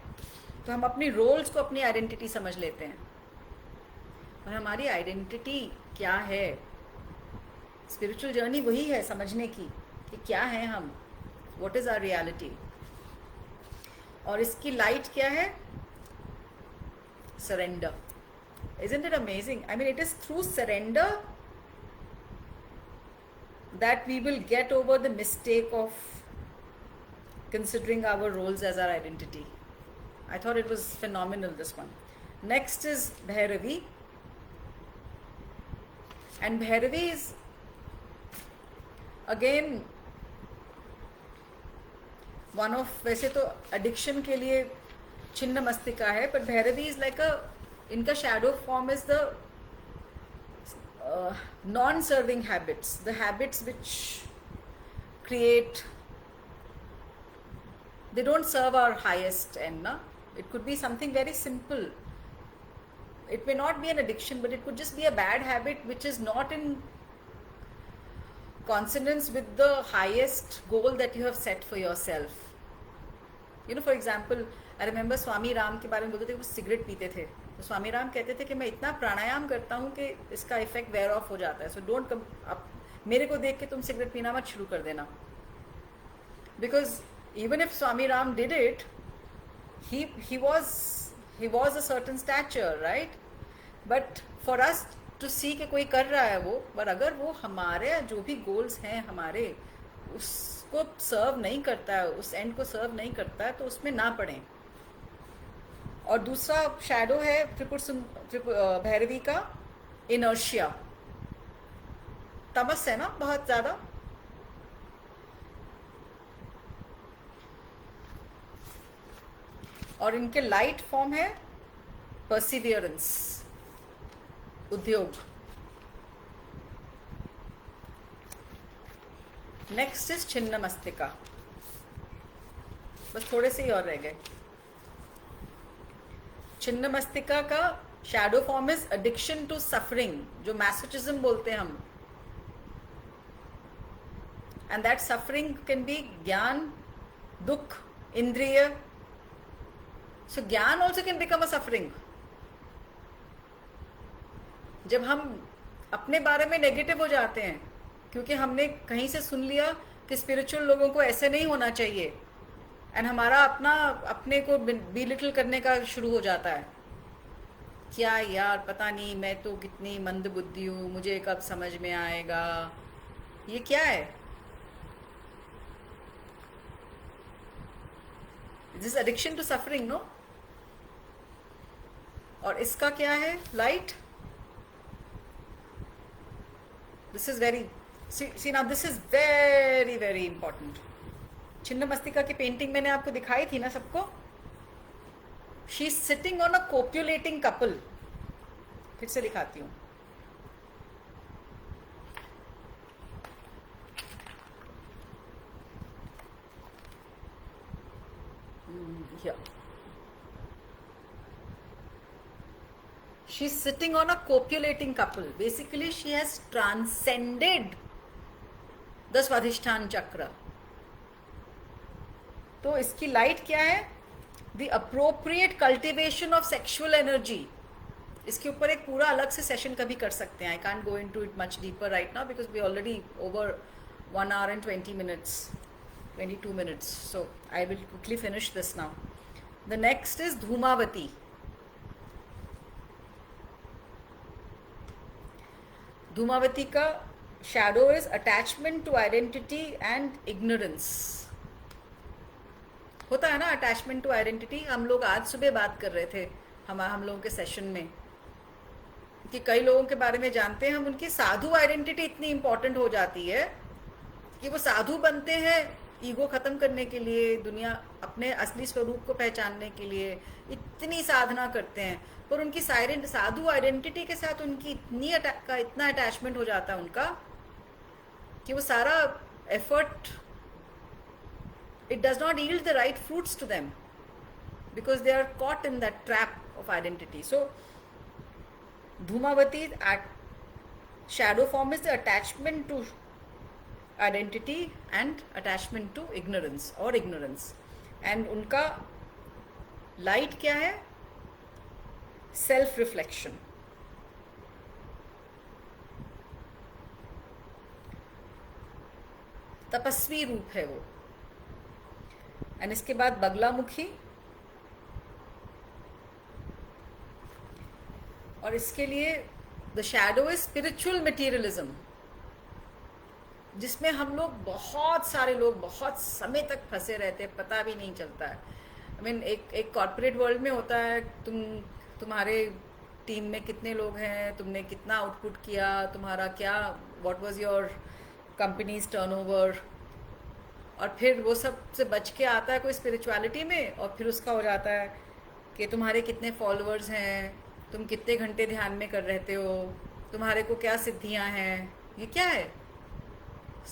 तो हम अपनी रोल्स को अपनी आइडेंटिटी समझ लेते हैं. और हमारी आइडेंटिटी क्या है? स्पिरिचुअल जर्नी वही है समझने की कि क्या है हम, व्हाट इज आवर रियलिटी. और इसकी लाइट क्या है? Surrender. Isn't it amazing? I mean, it is through surrender that we will get over the mistake of considering our roles as our identity. I thought it was phenomenal, this one. Next is Bhairavi. And Bhairavi is again one of, वैसे तो addiction के लिए छिन्न मस्तिका है, but Bhairavi is like a, इनका shadow form is the non-serving habits, the habits which create they don't serve our highest end, na? It could be something very simple. It may not be an addiction, but it could just be a bad habit which is not in consonance with the highest goal that you have set for yourself. You know, for example, I remember स्वामी राम के बारे में बोलते थे, वो cigarette पीते थे. तो स्वामी राम कहते थे कि मैं इतना प्राणायाम करता हूँ कि इसका इफेक्ट वेयर ऑफ हो जाता है. सो डोंट कम, अब मेरे को देख के तुम सिगरेट पीना मत शुरू कर देना. Because even if Swami Ram did it, he was a certain stature, right? But for us to see कि कोई कर रहा है वो, पर अगर वो हमारे जो भी गोल्स हैं हमारे, उसको सर्व नहीं करता है, उस एंड को सर्व नहीं करता है, तो उसमें ना पड़ें. और दूसरा शैडो है भैरवी का इनर्शिया. तमस है ना बहुत ज़्यादा. और इनके लाइट फॉर्म है परसिवियरेंस, उद्योग. नेक्स्ट इज छिन्न मस्तिका. बस थोड़े से ही और रह गए. छिन्न मस्तिका का shadow form is addiction to suffering, जो मैसोचिज्म बोलते हैं हम. And that suffering can be ज्ञान, दुख, इंद्रिय. सो ज्ञान also can become a suffering. जब हम अपने बारे में नेगेटिव हो जाते हैं क्योंकि हमने कहीं से सुन लिया कि स्पिरिचुअल लोगों को ऐसे नहीं होना चाहिए, एंड हमारा अपने को बिलिटल करने का शुरू हो जाता है. क्या यार, पता नहीं मैं तो कितनी मंद बुद्धि हूँ, मुझे कब समझ में आएगा. ये क्या है? This addiction to suffering, no? और इसका क्या है? Light. This is very, see now this is very very important. Chhinnamastika की पेंटिंग मैंने आपको दिखाई थी ना सबको. She is sitting on a copulating couple. फिर से दिखाती हूँ. She's sitting on a copulating couple. Basically, she has transcended the Swadhisthana chakra. तो इसकी लाइट क्या है? The appropriate cultivation of sexual energy. इसके ऊपर एक पूरा अलग से सेशन कभी कर सकते हैं. I can't go into it much deeper right now because we already over 1 hour and 20 minutes, 22 minutes. So I will quickly finish this now. The next is Dhumavati. Dhumavati का shadow is attachment to identity and ignorance. होता है ना attachment to identity. हम लोग आज सुबह बात कर रहे थे हम लोगों के सेशन में कि कई लोगों के बारे में जानते हैं हम, उनकी साधु आइडेंटिटी इतनी इंपॉर्टेंट हो जाती है कि वो साधु बनते हैं ईगो खत्म करने के लिए, दुनिया अपने असली स्वरूप को पहचानने के लिए इतनी साधना करते हैं, पर उनकी साधु आइडेंटिटी के साथ उनकी इतना अटैचमेंट हो जाता है उनका कि वो सारा effort, it does not yield the right fruits to them because they are caught in that trap of identity. So Dhumavati at shadow form is the attachment to identity and attachment to ignorance or ignorance. And उनका light क्या है? Self reflection. तपस्वी रूप है वो. And इसके बाद बगलामुखी, और इसके लिए the shadow is spiritual materialism, जिसमें हम लोग बहुत सारे लोग बहुत समय तक फंसे रहते हैं, पता भी नहीं चलता है. आई मीन एक कॉर्पोरेट वर्ल्ड में होता है, तुम्हारे टीम में कितने लोग हैं, तुमने कितना आउटपुट किया, तुम्हारा क्या, what was your companies turnover, और फिर वो सब से बच के आता है कोई स्पिरिचुअलिटी में, और फिर उसका हो जाता है कि तुम्हारे कितने फॉलोअर्स हैं, तुम कितने घंटे ध्यान में कर रहते हो, तुम्हारे को क्या सिद्धियां हैं. ये क्या है?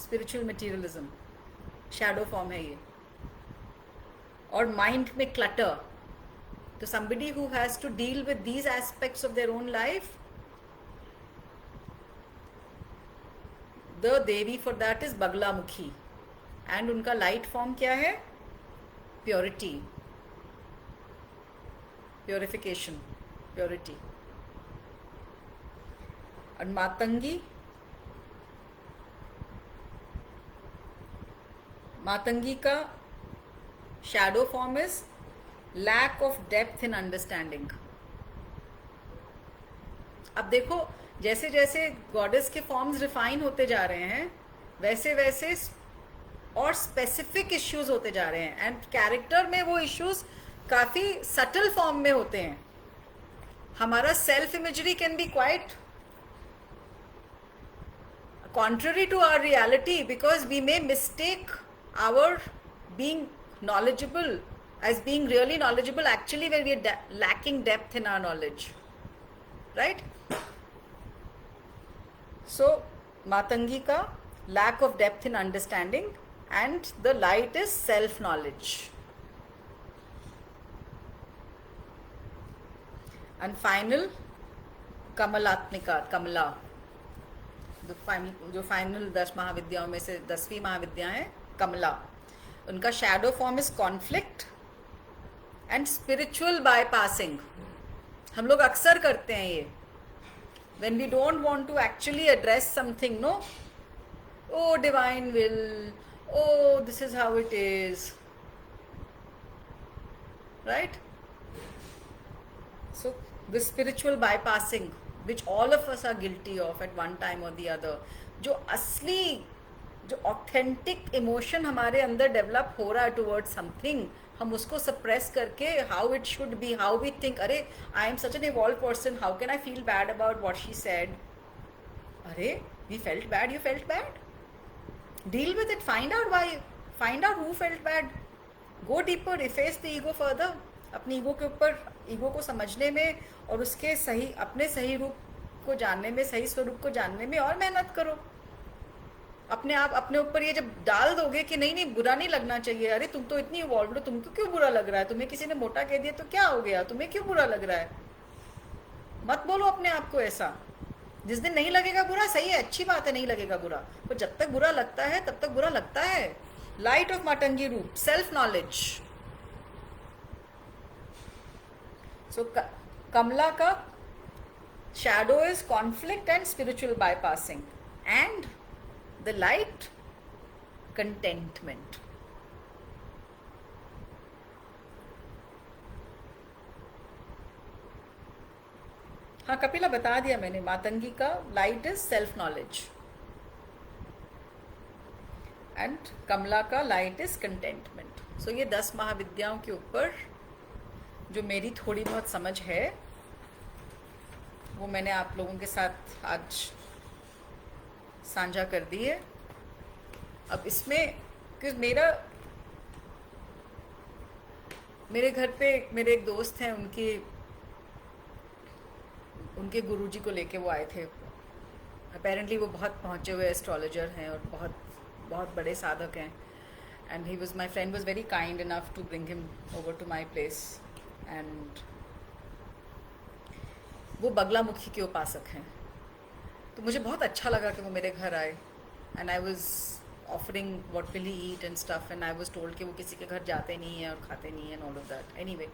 स्पिरिचुअल मटेरियलिज्म, शैडो फॉर्म है ये. और माइंड में क्लटर. तो somebody who has to deal with these aspects of their own life, the Devi for that is Baglamukhi. And उनका लाइट फॉर्म क्या है? Purity, purification, purity. और मातंगी, मातंगी का shadow form is lack of depth in understanding. अब देखो, जैसे जैसे गॉडेस के फॉर्म्स रिफाइन होते जा रहे हैं, वैसे वैसे और स्पेसिफिक इश्यूज होते जा रहे हैं. एंड कैरेक्टर में वो इश्यूज काफी सटल फॉर्म में होते हैं. हमारा self imagery can be quite contrary to our reality, because we may mistake our being knowledgeable as being really knowledgeable actually when we are lacking depth in our knowledge, right? So Matangi ka lack of depth in understanding, and the light is self knowledge. And final Kamalatmika, Kamala, जो final 10 महाविद्याओं में से 10वीं महाविद्या है कमला. उनका shadow form is conflict and spiritual bypassing. हम लोग अक्सर करते हैं ये, when we don't want to actually address something. No, oh divine will, oh this is how it is, right? So this spiritual bypassing which all of us are guilty of at one time or the other. जो असली, जो authentic emotion हमारे अंदर develop हो रहा है towards something, हम उसको सप्रेस करके how it should be, how we think, अरे I am such an evolved person, how can I feel bad about what she said. अरे we felt bad, you felt bad, deal with it, find out why, find out who felt bad, go deeper, efface the ego further. अपनी ego के ऊपर, ego को समझने में और उसके सही, अपने सही रूप को जानने में, सही स्वरूप को जानने में और मेहनत करो. अपने आप अपने ऊपर ये जब डाल दोगे कि नहीं नहीं बुरा नहीं लगना चाहिए, अरे तुम तो इतनी इवॉल्व हो, तुमको क्यों बुरा लग रहा है, तुम्हें किसी ने मोटा कह दिया तो क्या हो गया, तुम्हें क्यों बुरा लग रहा है, मत बोलो अपने आप को ऐसा. जिस दिन नहीं लगेगा बुरा, सही है, अच्छी बात है, नहीं लगेगा बुरा, पर जब तक बुरा लगता है तब तक बुरा लगता है. लाइट ऑफ मातंगी रूप, self knowledge. So Kamala ka shadow is conflict and spiritual bypassing, and the light contentment. हाँ कपिला बता दिया मैंने, मातंगी का light is self knowledge and Kamala का लाइट इज कंटेंटमेंट. सो ये 10 महाविद्याओं के ऊपर जो मेरी थोड़ी बहुत समझ है वो मैंने आप लोगों के साथ आज साझा कर दी है. अब इसमें क्योंकि मेरे घर पे मेरे एक दोस्त हैं, उनके गुरुजी को लेके वो आए थे. अपेरेंटली वो बहुत पहुँचे हुए एस्ट्रोलॉजर हैं और बहुत बहुत बड़े साधक हैं. And he was, my friend was very kind enough to bring him over to my place. And वो बगलामुखी के उपासक हैं. तो मुझे बहुत अच्छा लगा कि वो मेरे घर आए. And I was offering what will he eat and stuff, and I was told कि वो किसी के घर जाते नहीं हैं और खाते नहीं हैं and all of that. Anyway,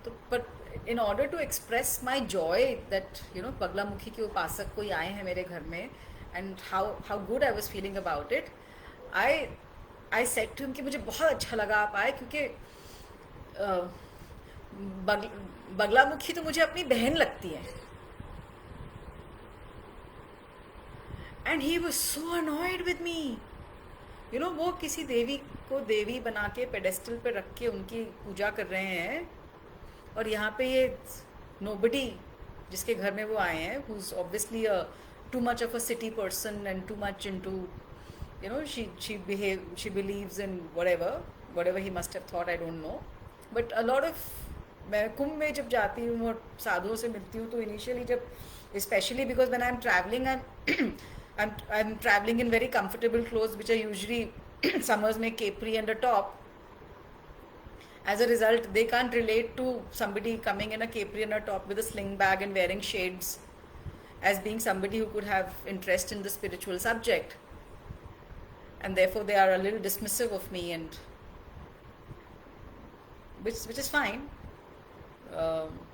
तो but in order to express my joy that you know Bagalamukhi के उपासक कोई आए हैं मेरे घर में, and how good I was feeling about it, I said to him कि मुझे बहुत अच्छा लगा आप आए, क्योंकि बगलामुखी तो मुझे अपनी बहन लगती है. And he was so annoyed with me. You know, वो किसी देवी को देवी बना के पेडेस्टल पे रख के उनकी पूजा कर रहे हैं, और यहाँ पे ये नोबडी जिसके घर में वो आए हैं, who is obviously too much of a city person and too much into, you know, she believes in whatever he must have thought, I don't know. But a lot of, मैं कुंभ में जब जाती हूँ और साधुओं से मिलती हूँ, तो इनिशियली जब, specially because when I am travelling, I am travelling in very comfortable clothes which are usually summers में capri and a top, As a result, they can't relate to somebody coming in a capri and a top with a sling bag and wearing shades as being somebody who could have interest in the spiritual subject, and therefore they are a little dismissive of me, and which is fine.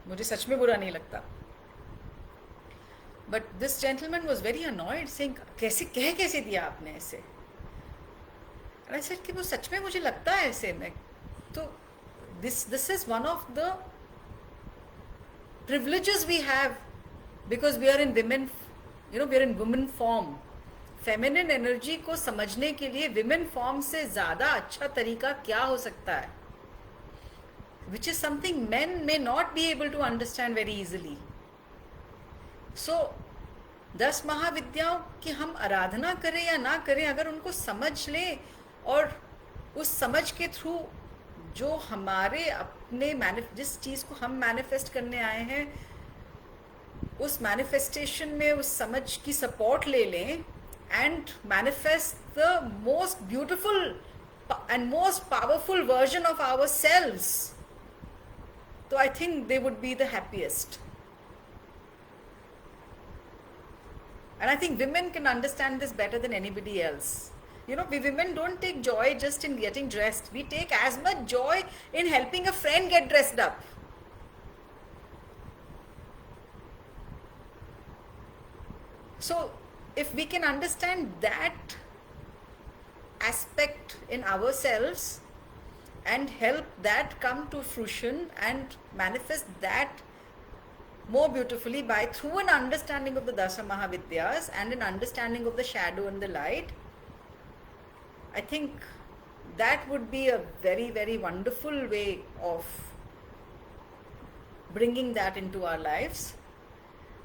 मुझे सच में बुरा नहीं लगता. But this gentleman was very annoyed, saying कैसे कह कैसे दिया आपने ऐसे. And I said कि वो सच में मुझे लगता है ऐसे. मैं तो this is one of the privileges we have because we are in women, we are in women form. Feminine energy को समझने के लिए women form से ज़्यादा अच्छा तरीका क्या हो सकता है, which is something men may not be able to understand very easily. So 10 महाविद्याओं की हम आराधना करें या ना करें, अगर उनको समझ लें और उस समझ के थ्रू जो हमारे अपने जिस चीज़ को हम मैनिफेस्ट करने आए हैं उस मैनिफेस्टेशन में उस समझ की सपोर्ट ले लें and manifest the most beautiful and most powerful version of our selves, तो I think they would be the happiest. And I think women can understand this better than anybody else. We women don't take joy just in getting dressed. We take as much joy in helping a friend get dressed up. So, if we can understand that aspect in ourselves and help that come to fruition and manifest that more beautifully by through an understanding of the Dasa Mahavidyas and an understanding of the shadow and the light, I think that would be a very, very wonderful way of bringing that into our lives.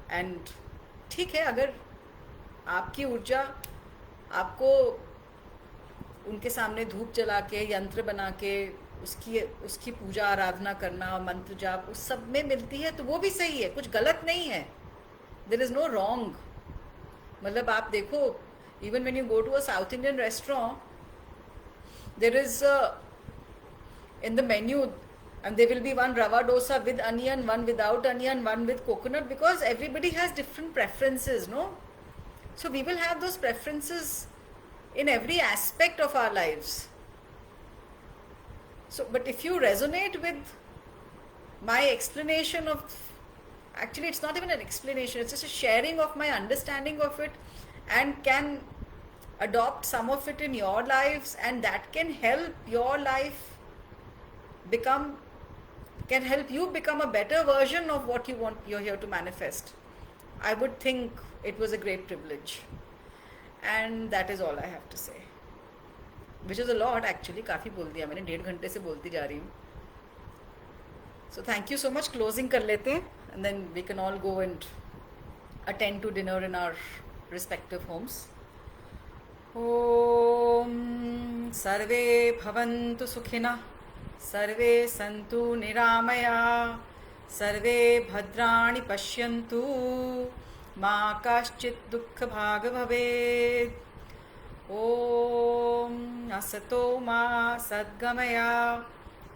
And ठीक है, अगर आपकी ऊर्जा आपको उनके सामने धूप जला के यंत्र बना के उसकी पूजा आराधना करना और मंत्र जाप उस सब में मिलती है तो वो भी सही है, कुछ गलत नहीं है. There is no wrong. मतलब आप देखो, even when you go to a South Indian restaurant, there is in the menu and there will be one rava dosa with onion, one without onion, one with coconut, because everybody has different preferences, no? So we will have those preferences in every aspect of our lives. So, but if you resonate with my explanation of, actually it's not even an explanation, it's just a sharing of my understanding of it, and can adopt some of it in your lives, and that can help your life can help you become a better version of what you're here to manifest. I would think it was a great privilege. And that is all I have to say. Which is a lot actually. काफ़ी बोल दिया मैंने, 1.5 घंटे से बोलती जा रही हूँ. So thank you so much. Closing कर लेते हैं and then we can all go and attend to dinner in our respective homes. Om Sarve Bhavantu Sukhina, सर्वे सन्तु निरामया, सर्वे भद्राणि पश्यन्तु, मा कश्चित् दुःखभाग् भवेत्. ॐ असतो मा सद्गमया,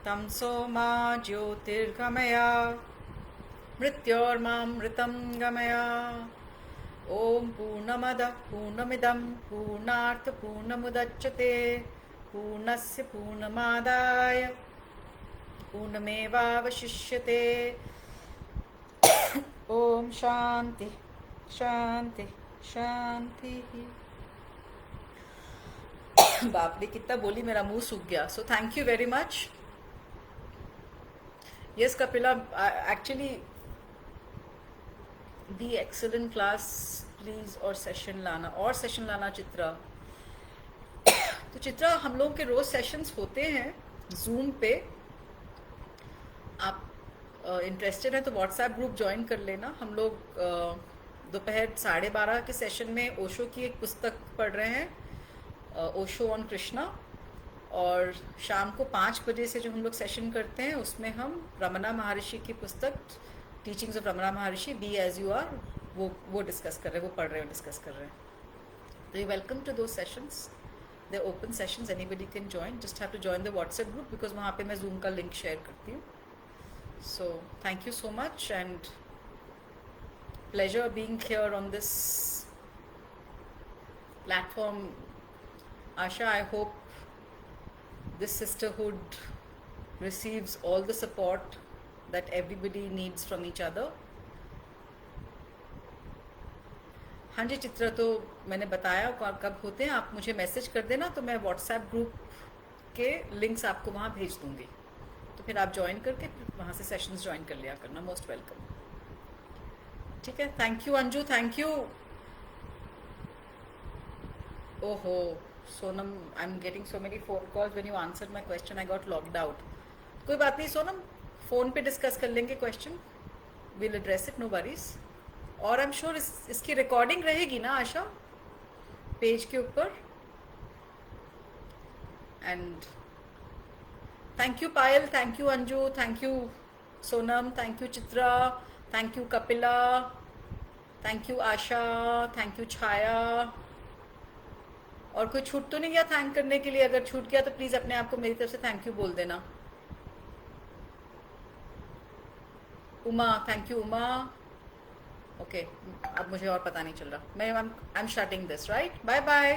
तमसो मा ज्योतिर्गमया, मृत्योर्मामृतं गमया. ॐ पूर्णमदः पूर्णमिदं पूर्णात् पूर्णमुदच्यते, पूर्णस्य पूर्णमादाय पूर्णमेवावशिष्यते. ओम शांति शांति शांति. बाप रे कितना बोली, मेरा मुंह सूख गया. सो thank you very much. Yes Kapila, actually the excellent class please, और सेशन लाना चित्रा. तो चित्रा, हम लोग के रोज सेशंस होते हैं जूम पे. आप इंटरेस्टेड हैं तो व्हाट्सएप ग्रुप ज्वाइन कर लेना. हम लोग दोपहर 12:30 के सेशन में ओशो की एक पुस्तक पढ़ रहे हैं, ओशो ऑन कृष्णा, और शाम को 5 बजे से जो हम लोग सेशन करते हैं उसमें हम रमना महर्षि की पुस्तक teachings of Ramna Maharshi, B as you are, वो डिस्कस कर रहे हैं, वो पढ़ रहे हैं, डिस्कस कर रहे हैं. तो यू वेलकम टू दो sessions. The open sessions, anybody can join, just have to join the WhatsApp group because वहाँ पे मैं जूम का लिंक शेयर करती हूँ. So thank you so much and pleasure being here on this platform. Asha, I hope this sisterhood receives all the support that everybody needs from each other. हाँ जी चित्रा, तो मैंने बताया कब होते हैं, आप मुझे मैसेज कर देना तो मैं व्हाट्सएप ग्रुप के लिंक्स आपको वहाँ भेज दूँगी, तो फिर आप ज्वाइन करके वहाँ से सेशंस ज्वाइन कर लिया करना. Most welcome. ठीक है, thank you Anju, thank you. ओहो Sonam, I am getting so many phone calls. When you answered my question I got logged out. कोई बात नहीं सोनम, फ़ोन पे डिस्कस कर लेंगे question, will address it, no worries. और आई एम श्योर इसकी recording रहेगी ना आशा पेज के ऊपर. And thank you Payal, thank you Anju, thank you Sonam, thank you Chitra, thank you Kapila, thank you Asha, thank you Chhaya. और कोई छूट तो नहीं गया थैंक करने के लिए? अगर छूट गया तो प्लीज़ अपने आप को मेरी तरफ से थैंक यू बोल देना. Uma, thank you Uma. Okay, अब मुझे और पता नहीं चल रहा. मैं I am shutting this, right. Bye bye.